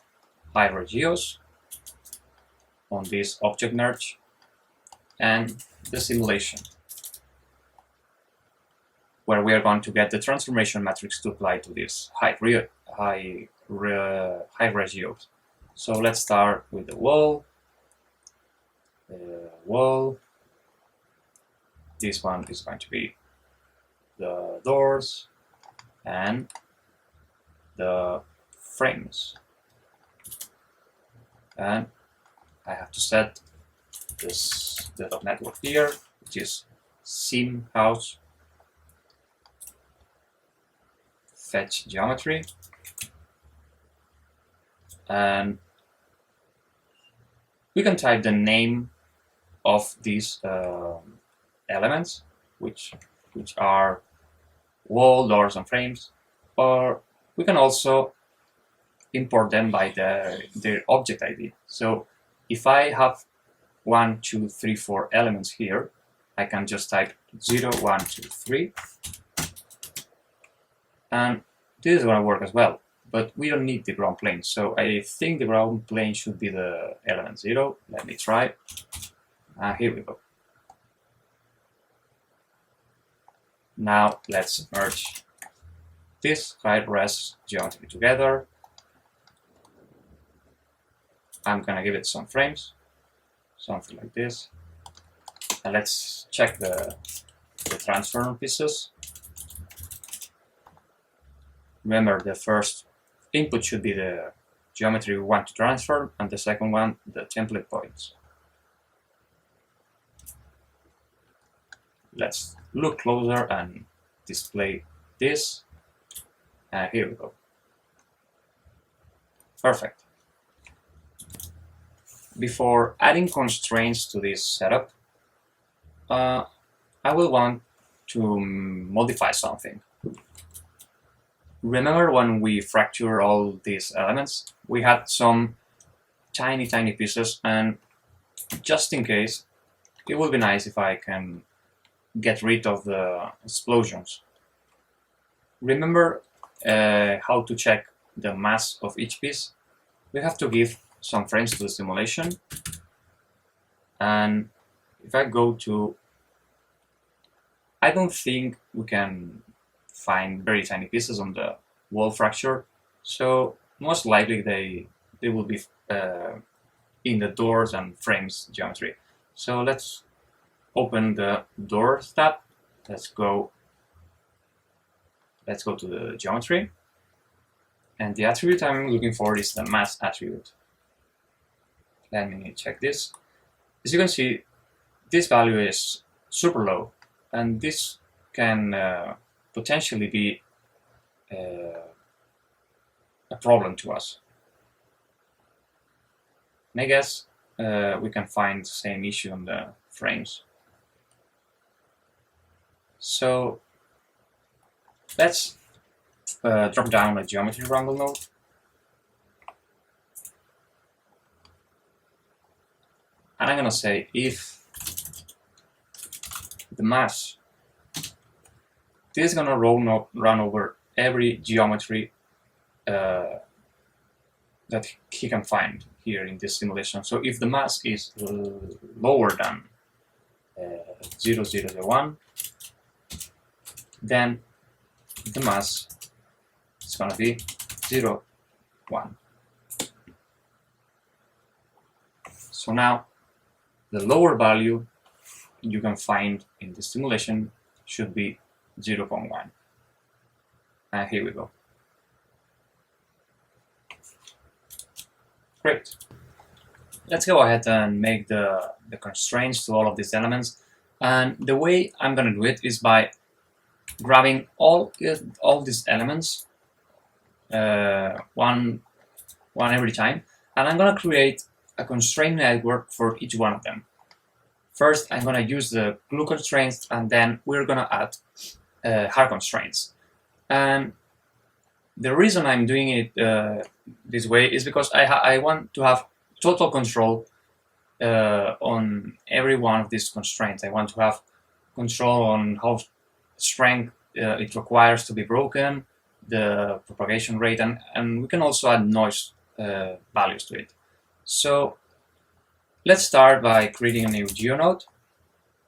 hydra geos on this object merge and the simulation, where we are going to get the transformation matrix to apply to this hydra geos. So let's start with the wall. This one is going to be the doors and the frames. And I have to set the network here, which is sim house fetch geometry. And we can type the name of these elements, which are wall, doors, and frames, or we can also import them by their object ID. So if I have 1, 2, 3, 4 elements here, I can just type 0, 1, 2, 3, and this is going to work as well. But we don't need the ground plane, so I think the ground plane should be the element 0. Let me try. Here we go. Now let's merge this high-res geometry together. I'm gonna give it some frames, something like this. And let's check the transform pieces. Remember, the first input should be the geometry we want to transform, and the second one, the template points. Let's look closer and display this. Here we go. Perfect. Before adding constraints to this setup, I will want to modify something. Remember when we fractured all these elements? We had some tiny pieces, and just in case, it would be nice if I can get rid of the explosions. Remember how to check the mass of each piece? We have to give some frames to the simulation, and if I go to, I don't think we can find very tiny pieces on the wall fracture, so most likely they will be in the doors and frames geometry. So let's open the doors tab. Let's go to the geometry, and the attribute I'm looking for is the mass attribute. Let me check this. As you can see, this value is super low, and this can potentially be a problem to us. And I guess we can find the same issue on the frames. So let's drop down a geometry wrangle node. And I'm going to say if the mass, this is going to run over every geometry that he can find here in this simulation. So if the mass is lower than 0,001, then the mass is going to be 0, 1. So now the lower value you can find in the simulation should be 0.1. And here we go. Great. Let's go ahead and make the constraints to all of these elements. And the way I'm going to do it is by grabbing all these elements one every time, and I'm going to create a constraint network for each one of them. First, I'm going to use the glue constraints, and then we're going to add hard constraints. And the reason I'm doing it this way is because I want to have total control on every one of these constraints. I want to have control on how strength it requires to be broken, the propagation rate, and we can also add noise values to it. So let's start by creating a new GeoNode.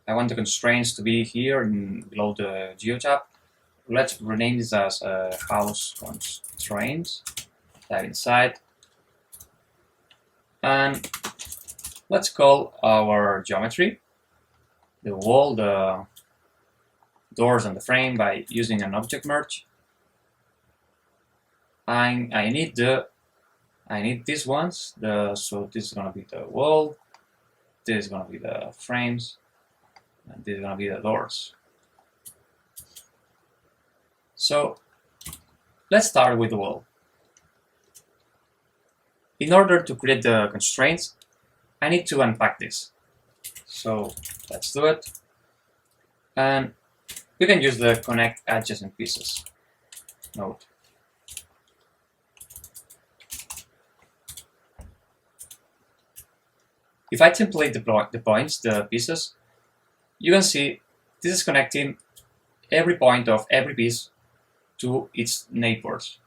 I want the constraints to be here below the GeoTab. Let's rename this as house constraints. Type inside. And let's call our geometry, the wall, the doors, and the frame by using an object merge. I need these ones. So this is gonna be the wall, this is gonna be the frames, and this is gonna be the doors. So let's start with the wall. In order to create the constraints, I need to unpack this. So let's do it. And we can use the connect adjacent pieces node. If I template the points, the pieces, you can see this is connecting every point of every piece to its neighbors.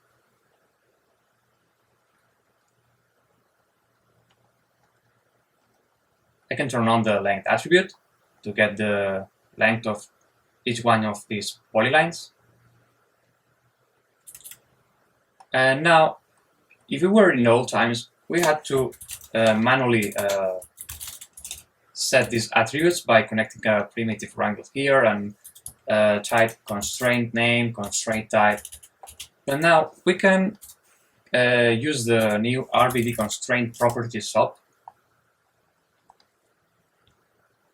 I can turn on the length attribute to get the length of each one of these polylines. And now, if we were in old times, we had to manually set these attributes by connecting a primitive wrangle here and type constraint name, constraint type. But now we can use the new RBD constraint properties sub.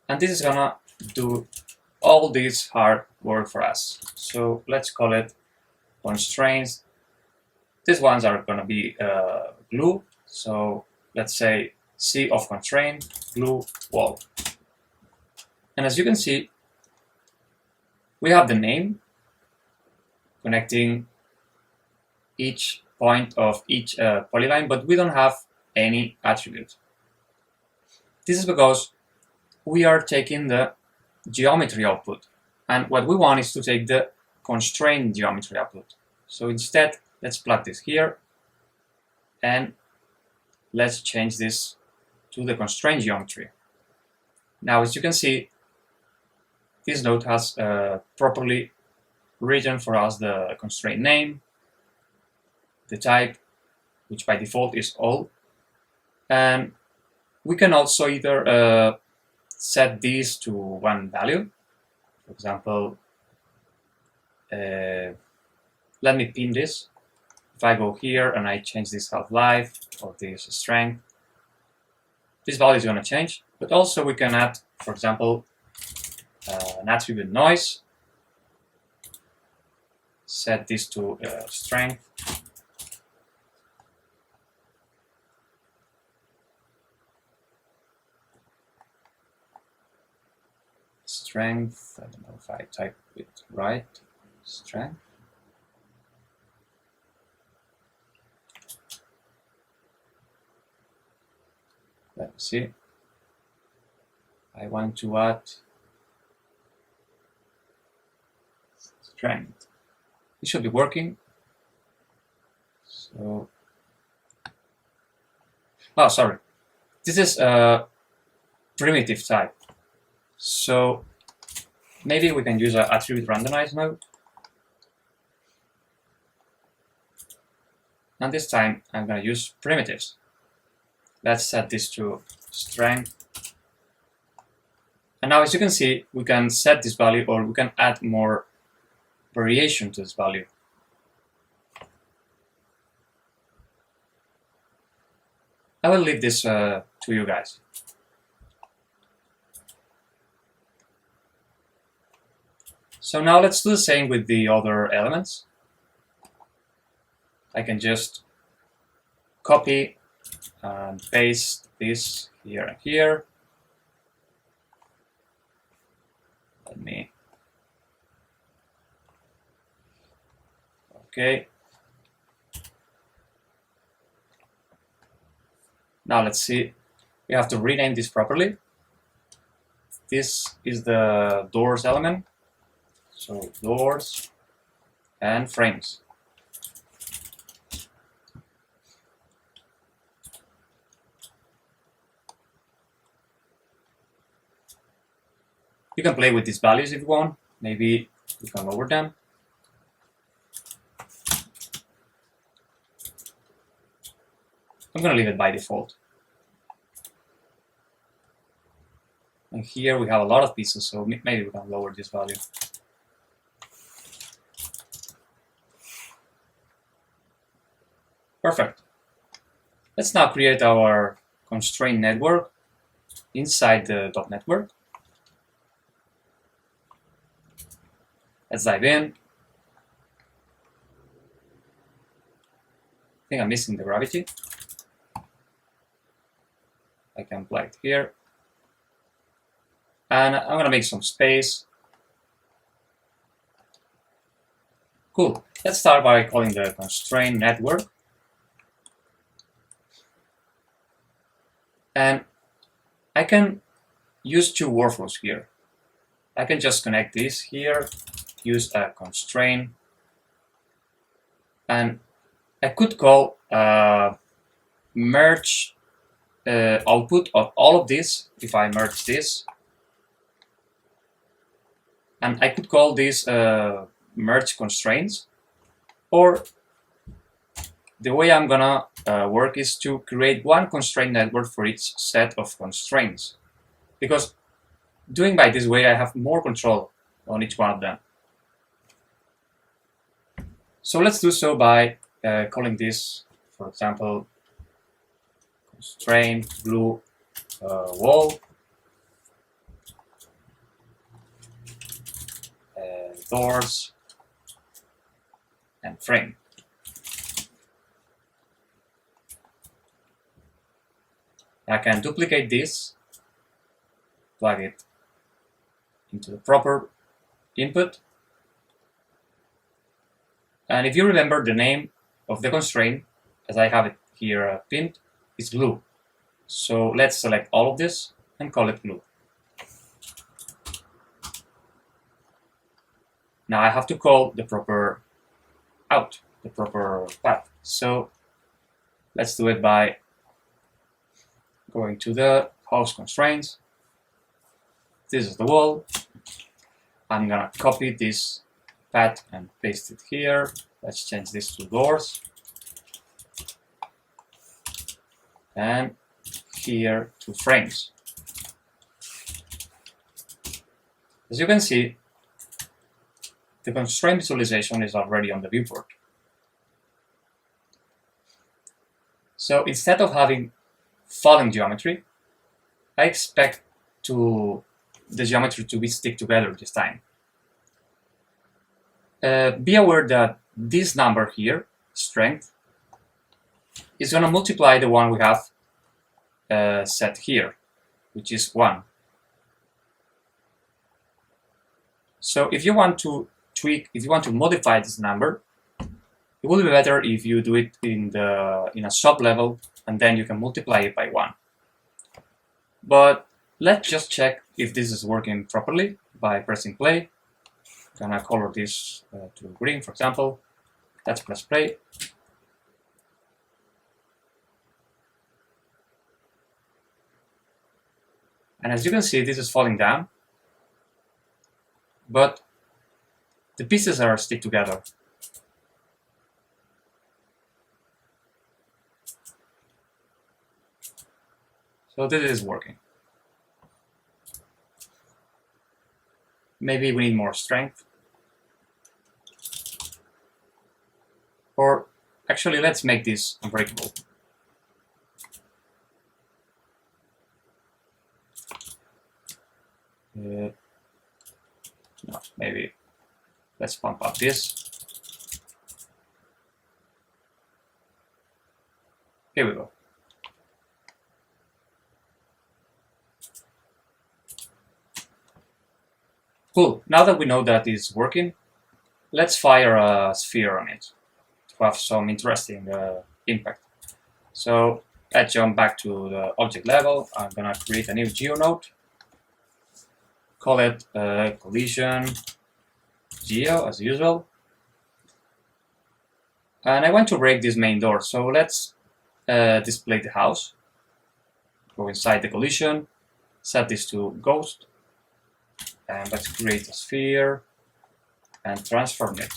And this is gonna do all this hard work for us. So let's call it constraints. These ones are gonna be glue. So let's say C of constraint, glue, wall. And as you can see, we have the name connecting each point of each polyline, but we don't have any attribute. This is because we are taking the geometry output, and what we want is to take the constraint geometry output. So instead, let's plug this here, and let's change this to the constraint geometry. Now, as you can see, this node has properly written for us the constraint name, the type, which by default is all, and we can also either set these to one value. For example, let me pin this. If I go here and I change this half-life or this strength, this value is going to change. But also we can add, for example, an attribute noise. Set this to strength. strength. I don't know if I type it right. Strength. Let me see. I want to add strength. It should be working. So, oh, sorry. This is a primitive type. So maybe we can use an attribute randomize mode. And this time I'm going to use primitives. Let's set this to strength. And now, as you can see, we can set this value, or we can add more variation to this value. I will leave this to you guys. So now let's do the same with the other elements. I can just copy and paste this here and here. Let me. Okay. Now let's see. We have to rename this properly. This is the doors element. So doors and frames. You can play with these values if you want. Maybe you can lower them. I'm going to leave it by default. And here we have a lot of pieces, so maybe we can lower this value. Perfect. Let's now create our constraint network inside the .network. Let's dive in. I think I'm missing the gravity. I can apply it here. And I'm going to make some space. Cool. Let's start by calling the constraint network. And I can use two workflows here. I can just connect this here, use a constraint, and I could call merge output of all of this if I merge this. And I could call this merge constraints, or the way I'm gonna work is to create one constraint network for each set of constraints, because doing by this way I have more control on each one of them. So let's do so by calling this, for example, constraint glue wall doors and frame. I can duplicate this, plug it into the proper input. And if you remember, the name of the constraint, as I have it here pinned, is glue. So let's select all of this and call it glue. Now I have to call the proper out, the proper path. So let's do it by going to the host constraints. This is the wall. I'm gonna copy this path and paste it here. Let's change this to doors. And here to frames. As you can see, the constraint visualization is already on the viewport. So instead of having falling geometry, I expect the geometry to be stick together this time. Be aware that this number here, strength, is going to multiply the one we have set here, which is 1. So if you want to tweak, if you want to modify this number, it will be better if you do it in a sub level, and then you can multiply it by 1. But let's just check if this is working properly by pressing play. I'm gonna color this to green, for example. Let's press play. And as you can see, this is falling down, but the pieces are stick together. So this is working. Maybe we need more strength. Or actually, let's make this unbreakable. No, maybe let's pump up this. Here we go. Cool. Now that we know that it's working, let's fire a sphere on it to have some interesting impact. So let's jump back to the object level. I'm gonna create a new geo node. Call it collision geo as usual. And I want to break this main door. So let's display the house. Go inside the collision, set this to ghost. And let's create a sphere and transform it.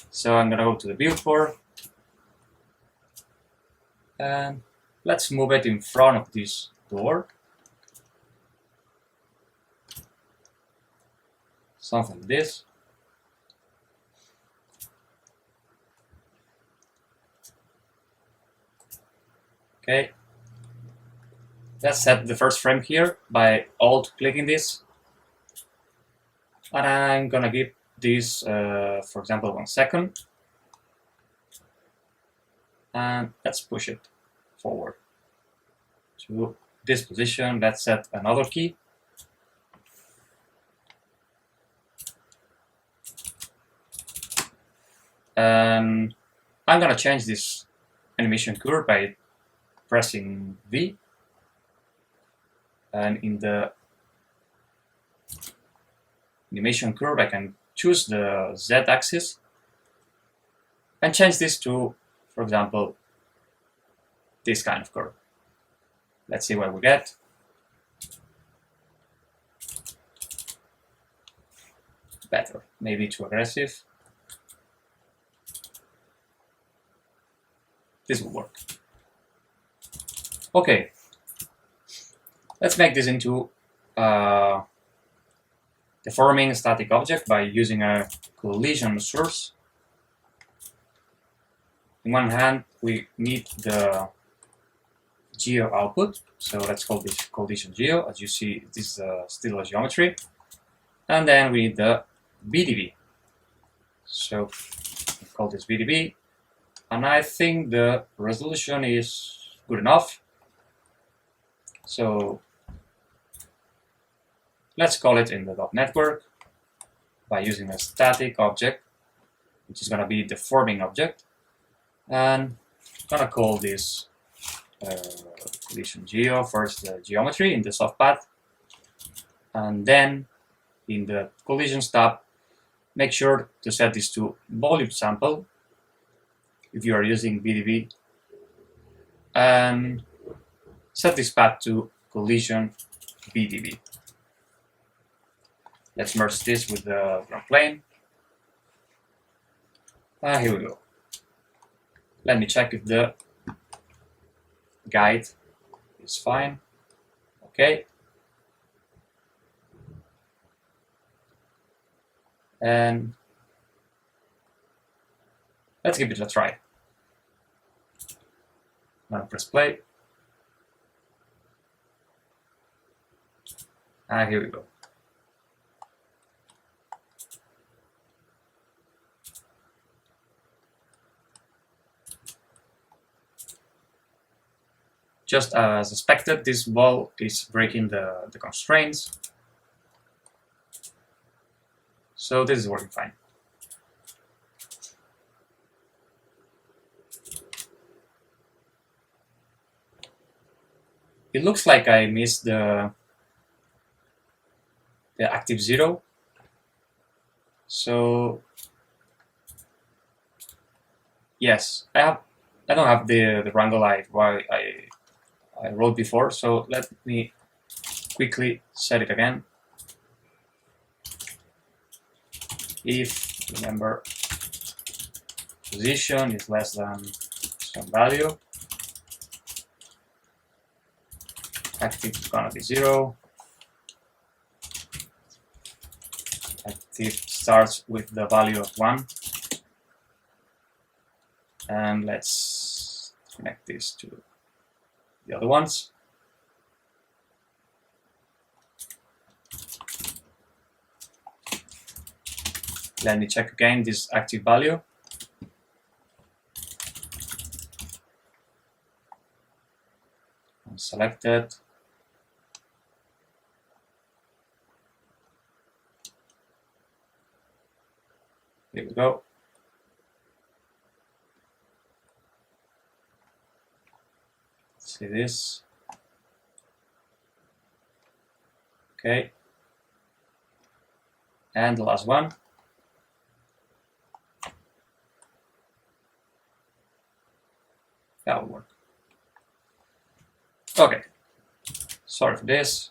So I'm gonna go to the viewport and let's move it in front of this door. Something like this. Okay. Let's set the first frame here by alt-clicking this. And I'm gonna give this, for example, 1 second. And let's push it forward to this position. Let's set another key. And I'm gonna change this animation curve by pressing V. And in the animation curve, I can choose the Z-axis and change this to, for example, this kind of curve. Let's see what we get. Better, maybe too aggressive. This will work. Okay. Let's make this into a deforming static object by using a collision source. In one hand, we need the geo output. So let's call this collision geo. As you see, this is still a geometry. And then we need the VDB. So we call this VDB. And I think the resolution is good enough. So let's call it in the .network by using a static object, which is going to be deforming object. And I'm going to call this collision geo, first the geometry in the soft path. And then in the collisions tab, make sure to set this to volume sample if you are using VDB. And set this path to collision VDB. Let's merge this with the ground plane. Here we go. Let me check if the guide is fine. Okay. And let's give it a try. I'm gonna press play. Here we go. Just as expected, this ball is breaking the constraints. So this is working fine. It looks like I missed the active 0. So yes, I don't have the wrangle I wrote before. So let me quickly set it again. If, remember, position is less than some value, active is gonna be 0. Active starts with the value of 1. And let's connect this to the other ones. Let me check again this active value. Select it. Here we go. See this. Okay. And the last one. That will work. Okay. Sorry for this.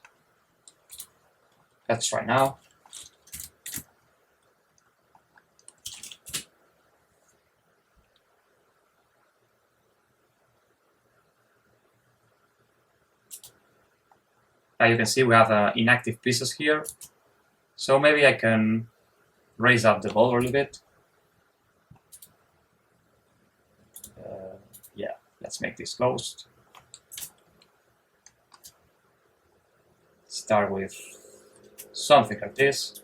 Let's try now. You can see we have inactive pieces here. So maybe I can raise up the ball a little bit. Yeah, let's make this closed. Start with something like this.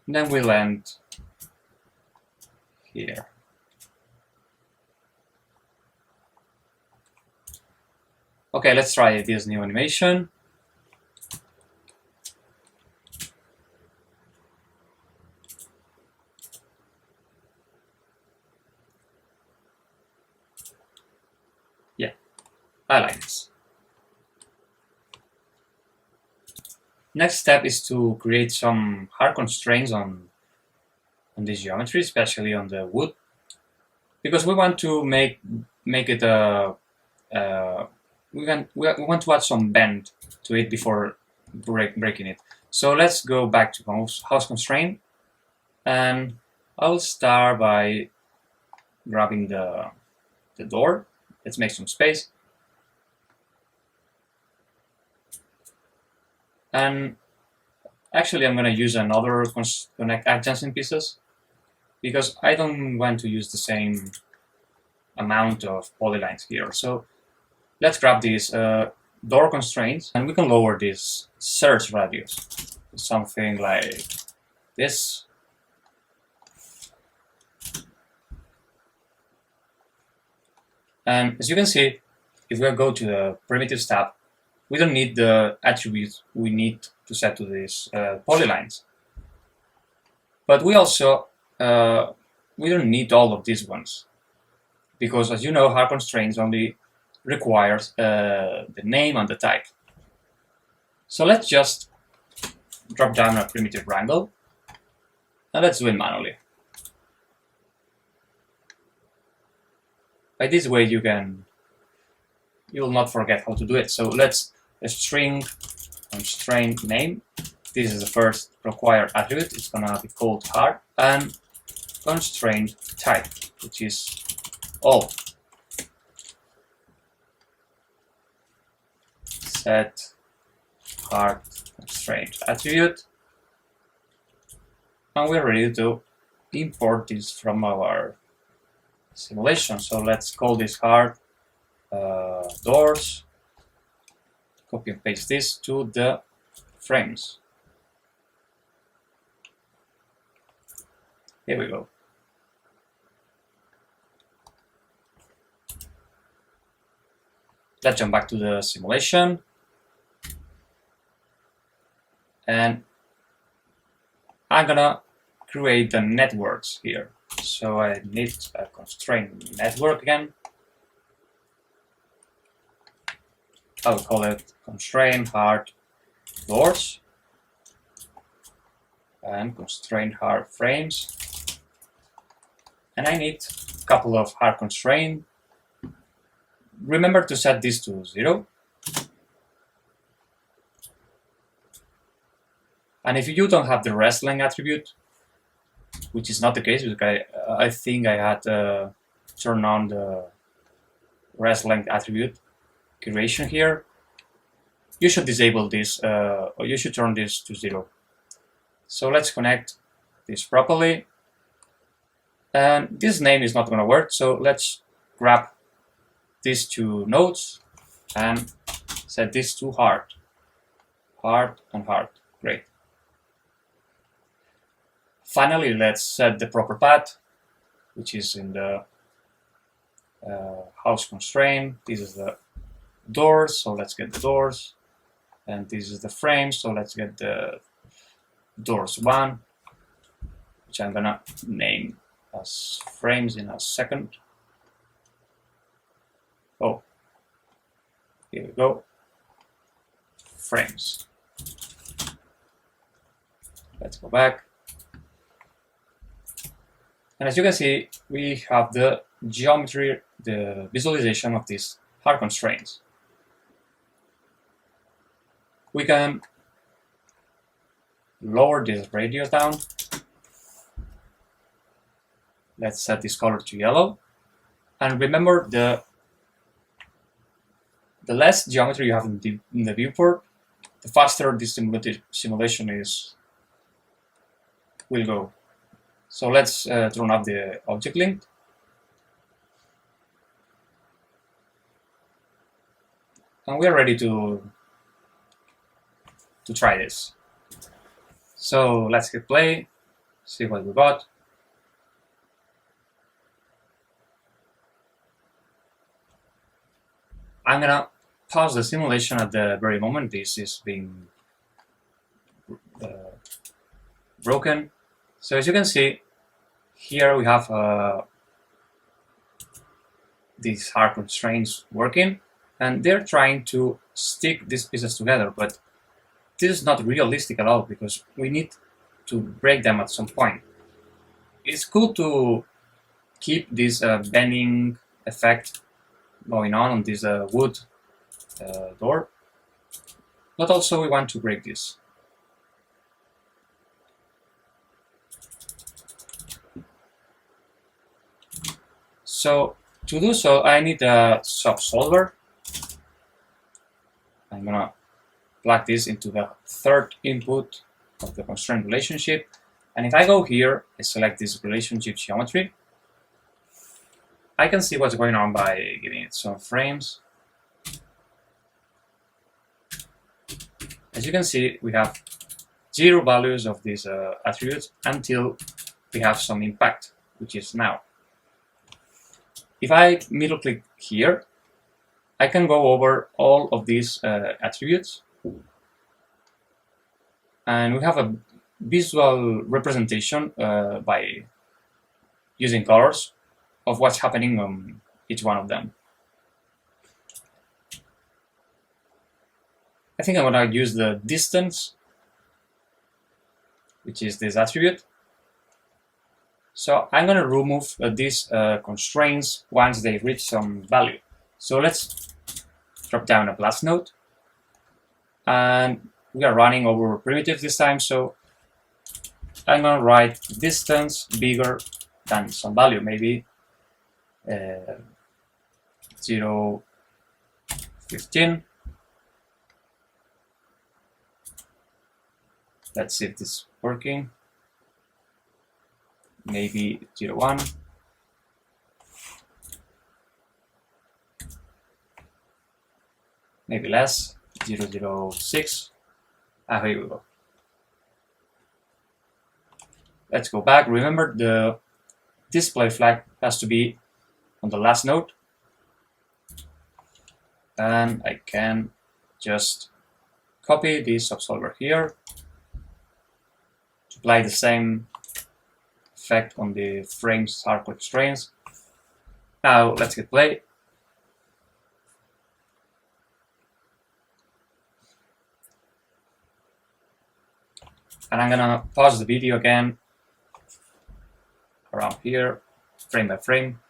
And then we'll end here. Okay, let's try this new animation. Yeah, I like this. Next step is to create some hard constraints on this geometry, especially on the wood, because we want to make it we want to add some bend to it before breaking it. So let's go back to house constraint, and I'll start by grabbing the door. Let's make some space. And actually, I'm going to use another connect adjacent pieces because I don't want to use the same amount of polylines here. So let's grab these door constraints, and we can lower this search radius to something like this. And as you can see, if we go to the primitives tab, we don't need the attributes we need to set to these polylines. But we also we don't need all of these ones, because as you know, hard constraints only requires the name and the type. So let's just drop down a primitive wrangle, and let's do it manually. By this way, you will not forget how to do it. So let's string constraint name. This is the first required attribute. It's gonna be called hard, and constraint type, which is all. Set hard constraint attribute, and we're ready to import this from our simulation. So let's call this hard doors. Copy and paste this to the frames. Here we go. Let's jump back to the simulation. And I'm gonna create the networks here. So I need a constraint network again. I'll call it constraint hard doors and constraint hard frames. And I need a couple of hard constraint. Remember to set this to 0. And if you don't have the wrestling attribute, which is not the case, because I think I had turned on the wrestling attribute creation here, you should disable this, or you should turn this to 0. So let's connect this properly. And this name is not going to work, so let's grab these two nodes and set this to hard. Hard and hard. Great. Finally, let's set the proper path, which is in the house constraint. This is the doors, so let's get the doors. And this is the frame, so let's get the doors 1, which I'm gonna name as frames in a second. Oh, here we go. Frames. Let's go back. And as you can see, we have the geometry, the visualization of these hard constraints. We can lower this radius down. Let's set this color to yellow. And remember, the less geometry you have in the viewport, the faster this simulation will go. So let's turn off the object link. And we are ready to try this. So let's hit play, see what we got. I'm gonna pause the simulation at the very moment this is being broken. So as you can see, here we have these hard constraints working, and they're trying to stick these pieces together, but this is not realistic at all because we need to break them at some point. It's cool to keep this bending effect going on this wood door, but also we want to break this. So to do so, I need a subsolver. I'm gonna plug this into the third input of the constraint relationship. And if I go here, I select this relationship geometry, I can see what's going on by giving it some frames. As you can see, we have 0 values of these attributes until we have some impact, which is now. If I middle click here, I can go over all of these attributes, and we have a visual representation by using colors of what's happening on each one of them. I think I'm going to use the distance, which is this attribute. So I'm going to remove these constraints once they reach some value. So let's drop down a plus node. And we are running over primitives this time, so I'm going to write distance bigger than some value, maybe 0.15. Let's see if this is working. Maybe 0.1. Maybe less, 0.06. Here we go. Let's go back. Remember, the display flag has to be on the last node. And I can just copy this subsolver here apply the same effect on the frames hard constraints. Now let's hit play. And I'm gonna pause the video again around here, frame by frame.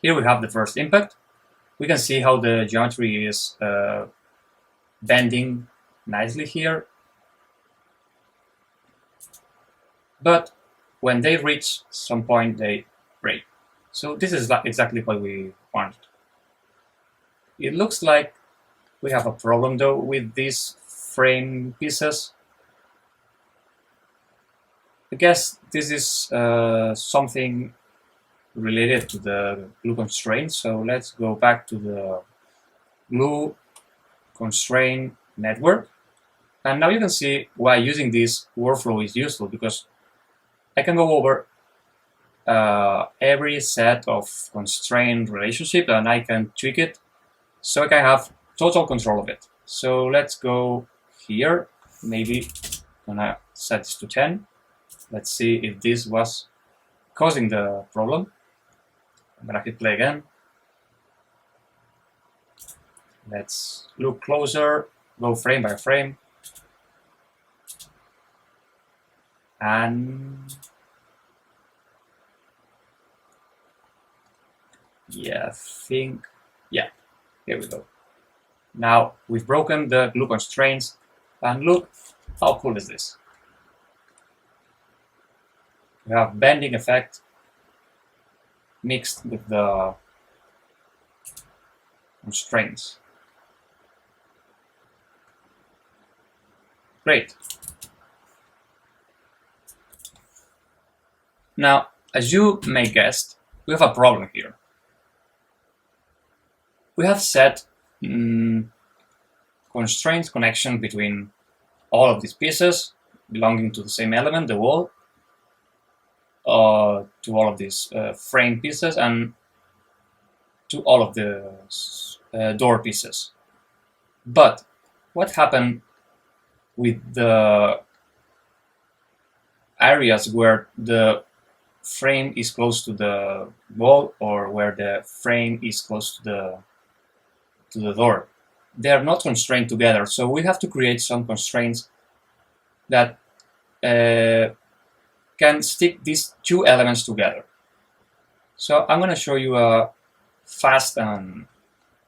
Here we have the first impact. We can see how the geometry is bending nicely here. But when they reach some point, they break. So this is exactly what we want. It looks like we have a problem though with these frame pieces. I guess this is something related to the glue constraint. So let's go back to the glue constraint network. And now you can see why using this workflow is useful, because I can go over every set of constraint relationship and I can tweak it so I can have total control of it. So let's go here, maybe I'm gonna set this to 10. Let's see if this was causing the problem. I'm gonna hit play again. Let's look closer, go frame by frame. And yeah, here we go. Now we've broken the glue constraints, and look how cool is this. We have bending effect mixed with the constraints. Great. Now, as you may guess, we have a problem here. We have set constraints connection between all of these pieces belonging to the same element, the wall, to all of these frame pieces, and to all of the door pieces. But what happened with the areas where the frame is close to the wall or where the frame is close to the door? They are not constrained together, so we have to create some constraints that can stick these two elements together. So I'm going to show you a fast and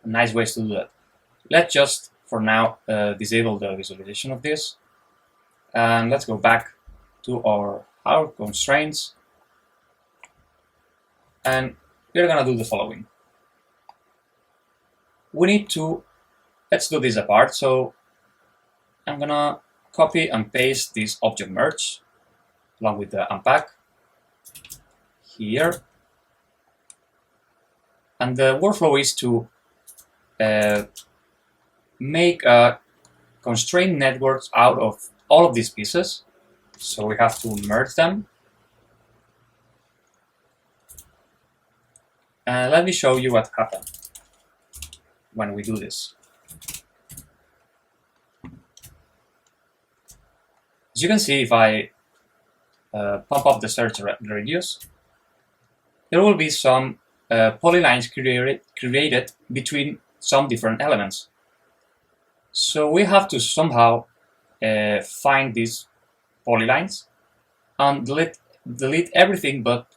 nice ways to do that. Let's just, for now, disable the visualization of this, and let's go back to our constraints, and we're going to do the following. We need to, let's do this apart, so I'm going to copy and paste this object merge along with the unpack here. And the workflow is to make a constraint networks out of all of these pieces. So we have to merge them. And let me show you what happened when we do this. As you can see, if I pump up the search radius, there will be some polylines created between some different elements. So we have to somehow find these polylines and delete everything but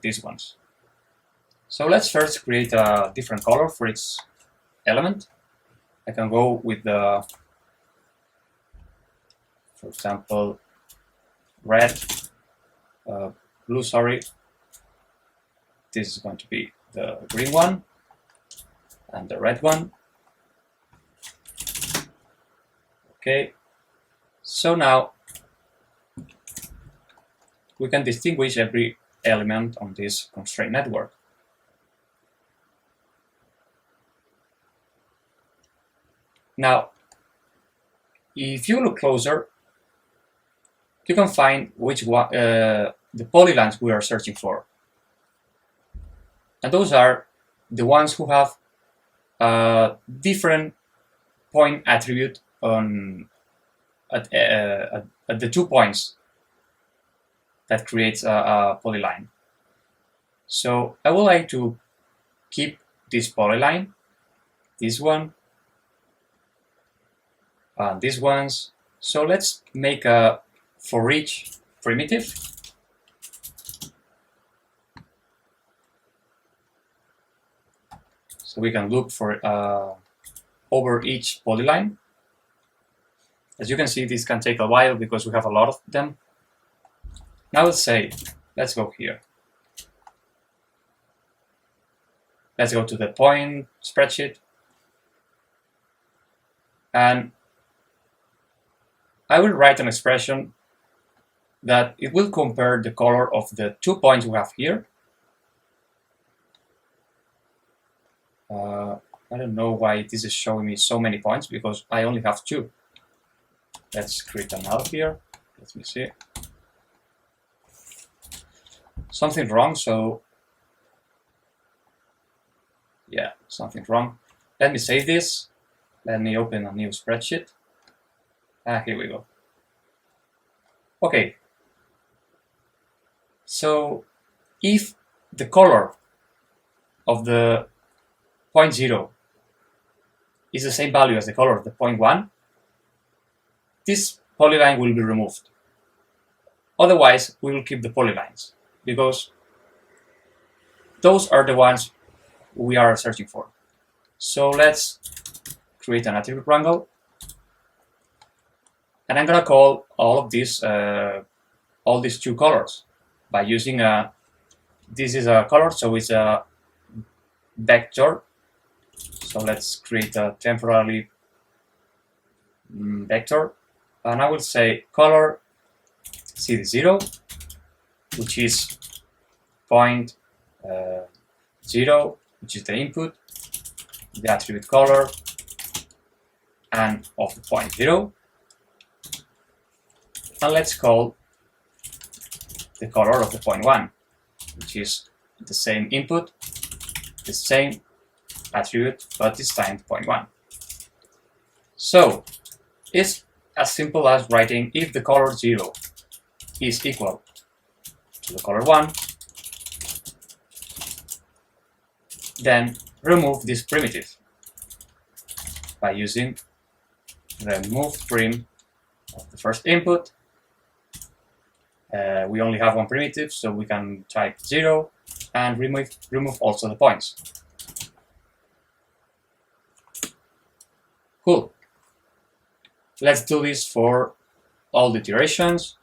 these ones. So let's first create a different color for each element. I can go with the, for example, blue, sorry. This is going to be the green one and the red one. Okay, so now we can distinguish every element on this constraint network. Now, if you look closer, you can find which one, the polylines we are searching for. And those are the ones who have a different point attribute on at the 2 points that creates a polyline. So I would like to keep this polyline, this one, and these ones. So let's make a for each primitive. So we can look for over each polyline. As you can see, this can take a while because we have a lot of them. Now let's go here. Let's go to the point spreadsheet. And I will write an expression that it will compare the color of the 2 points we have here. I don't know why this is showing me so many points because I only have 2. Let's create a null here. Let me see. Something wrong, so yeah, something wrong. Let me save this. Let me open a new spreadsheet. Here we go. Okay. So if the color of the point 0 is the same value as the color of the point 1, this polyline will be removed. Otherwise, we will keep the polylines because those are the ones we are searching for. So let's create an attribute wrangle, and I'm gonna call all these 2 colors by using this is a color, so it's a vector. So let's create a temporary vector, and I will say color CD0, which is point 0, which is the input, the attribute color, and of the point 0. And let's call the color of the point 1, which is the same input, the same attribute, but this time point 1. So it's as simple as writing if the color 0 is equal to the color 1, then remove this primitive by using remove prim of the first input. We only have one primitive, so we can type 0 and remove also the points. Cool. Let's do this for all the iterations.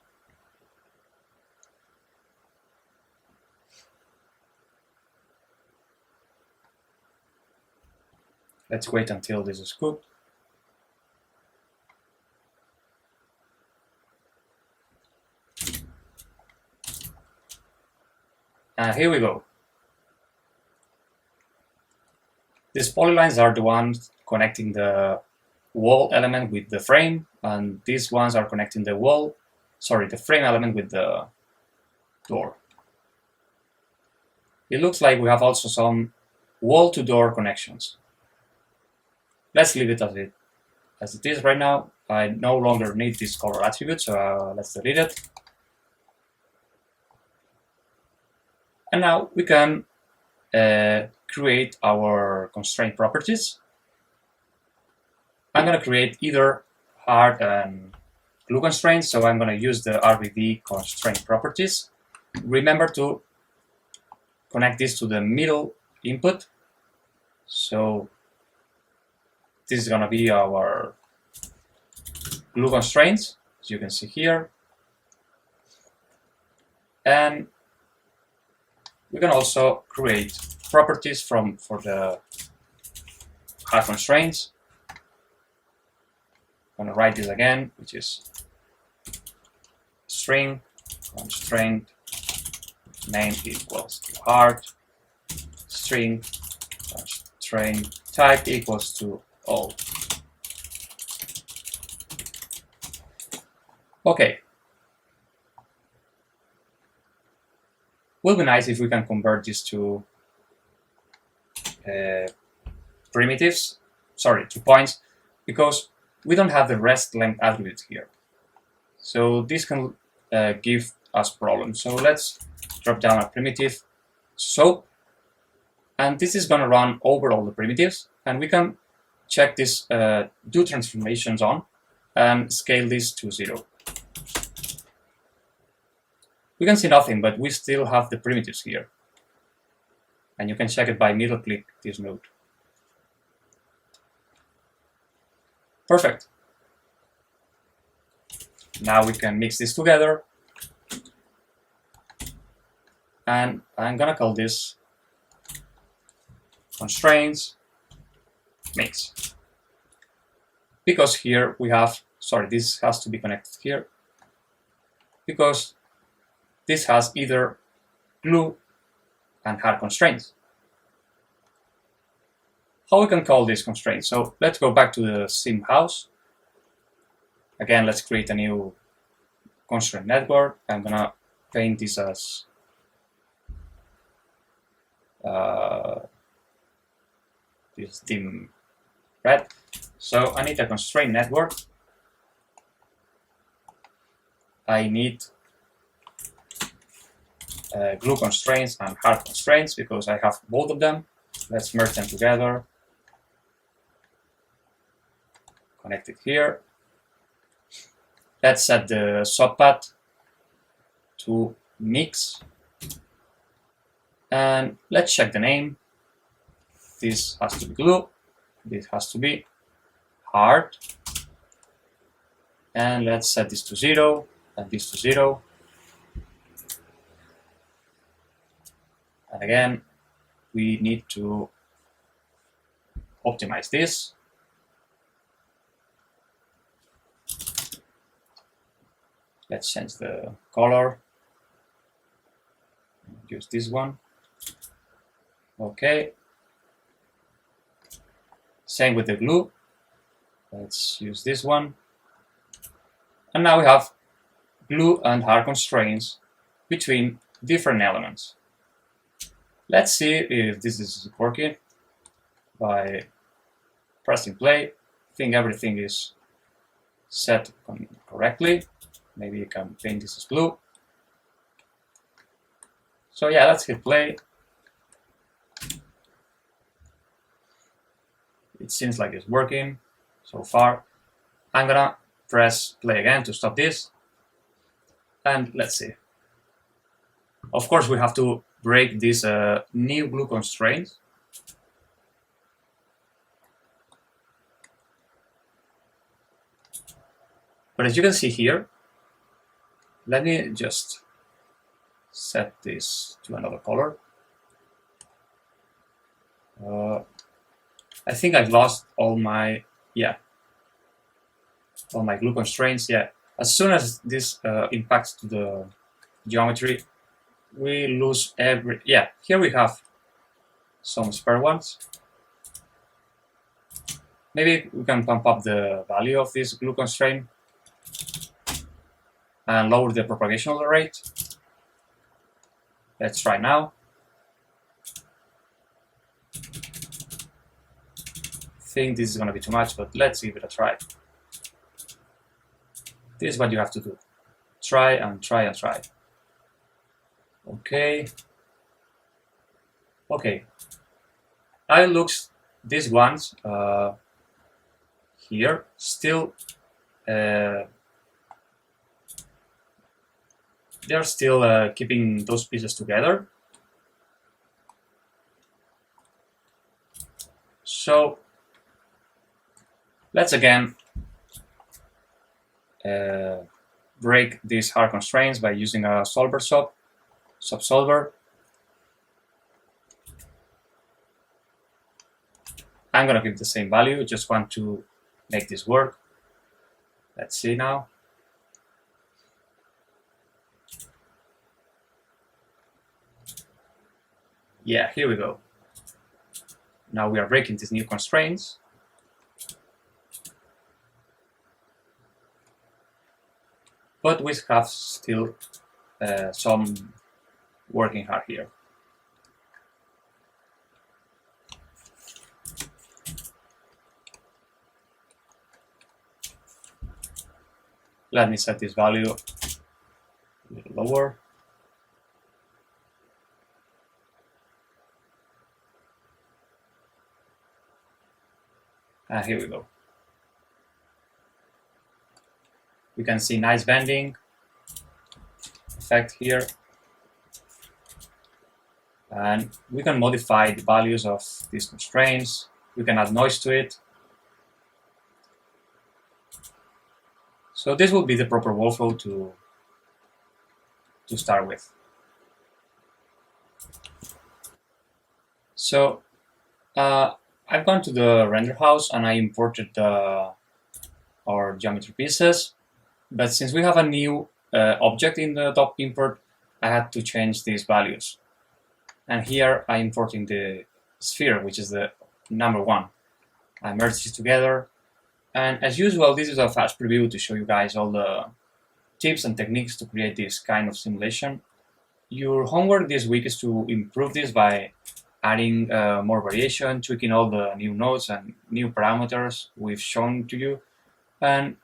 Let's wait until this is cooked. Here we go. These polylines are the ones connecting the wall element with the frame, and these ones are connecting the frame element with the door. It looks like we have also some wall-to-door connections. Let's leave it as it is right now. I no longer need this color attribute, so let's delete it. And now we can create our constraint properties. I'm going to create either hard and glue constraints, so I'm going to use the RBD constraint properties. Remember to connect this to the middle input. So this is going to be our glue constraints, as you can see here. And we can also create properties for the hard constraints. I'm going to write this again, which is string constraint name equals to hard, string constraint type equals to all. Okay. Will be nice if we can convert this to primitives, to points, because we don't have the rest length attribute here. So this can give us problems. So let's drop down a primitive soap, and this is going to run over all the primitives, and we can check this do transformations on and scale this to 0. We can see nothing, but we still have the primitives here, and you can check it by middle click this node. Perfect. Now we can mix this together, and I'm gonna call this constraints mix, because here we have, sorry, this has to be connected here, because this has either glue and hard constraints. How we can call these constraints? So let's go back to the sim house. Again, let's create a new constraint network. I'm gonna paint this as this dim red. So I need a constraint network. I need glue constraints and hard constraints because I have both of them. Let's merge them together. Connect it here. Let's set the subpath to mix. And let's check the name. This has to be glue. This has to be hard. And let's set this to 0 and this to 0. And again, we need to optimize this. Let's change the color. Use this one. Okay. Same with the glue. Let's use this one. And now we have glue and hard constraints between different elements. Let's see if this is working by pressing play. I think everything is set correctly. Maybe you can paint this as blue. So yeah, let's hit play. It seems like it's working so far. I'm gonna press play again to stop this. And let's see. Of course, we have to break this new glue constraint. But as you can see here, let me just set this to another color. I think I've lost all my, all my glue constraints. Yeah, as soon as this impacts to the geometry, we lose every, here we have some spare ones. Maybe we can pump up the value of this glue constraint and lower the propagational rate. Let's try now. I think this is going to be too much, but let's give it a try. This is what you have to do. Try and try and try. Okay. Okay. I looks these ones here still they're still keeping those pieces together. So let's again break these hard constraints by using a solver subsolver. I'm gonna give the same value, just want to make this work. Let's see now. Yeah, here we go. Now we are breaking these new constraints. But we have still some working hard here. Let me set this value a little lower. And here we go. We can see nice bending effect here. And we can modify the values of these constraints. We can add noise to it. So this will be the proper workflow to start with. So I've gone to the render house and I imported our geometry pieces. But since we have a new object in the top import, I had to change these values. And here I'm importing the sphere, which is the number 1. I merged these together. And as usual, this is a fast preview to show you guys all the tips and techniques to create this kind of simulation. Your homework this week is to improve this by adding more variation, tweaking all the new nodes and new parameters we've shown to you. And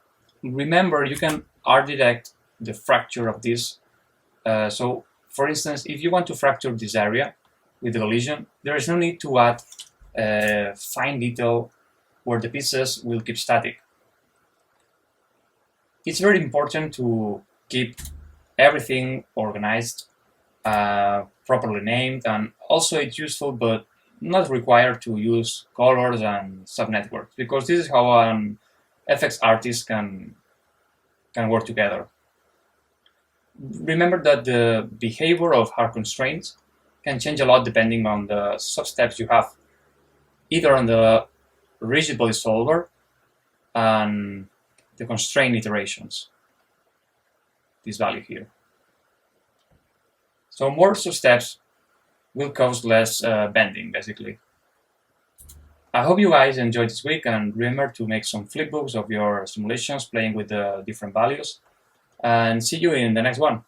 remember, you can redirect the fracture of this. So, for instance, if you want to fracture this area with the collision, there is no need to add fine detail where the pieces will keep static. It's very important to keep everything organized, properly named, and also it's useful but not required to use colors and subnetworks, because this is how an FX artist can work together. Remember that the behavior of hard constraints can change a lot depending on the sub-steps you have, either on the rigid body solver and the constraint iterations, this value here. So more sub-steps will cause less bending, basically. I hope you guys enjoyed this week, and remember to make some flipbooks of your simulations playing with the different values, and see you in the next one.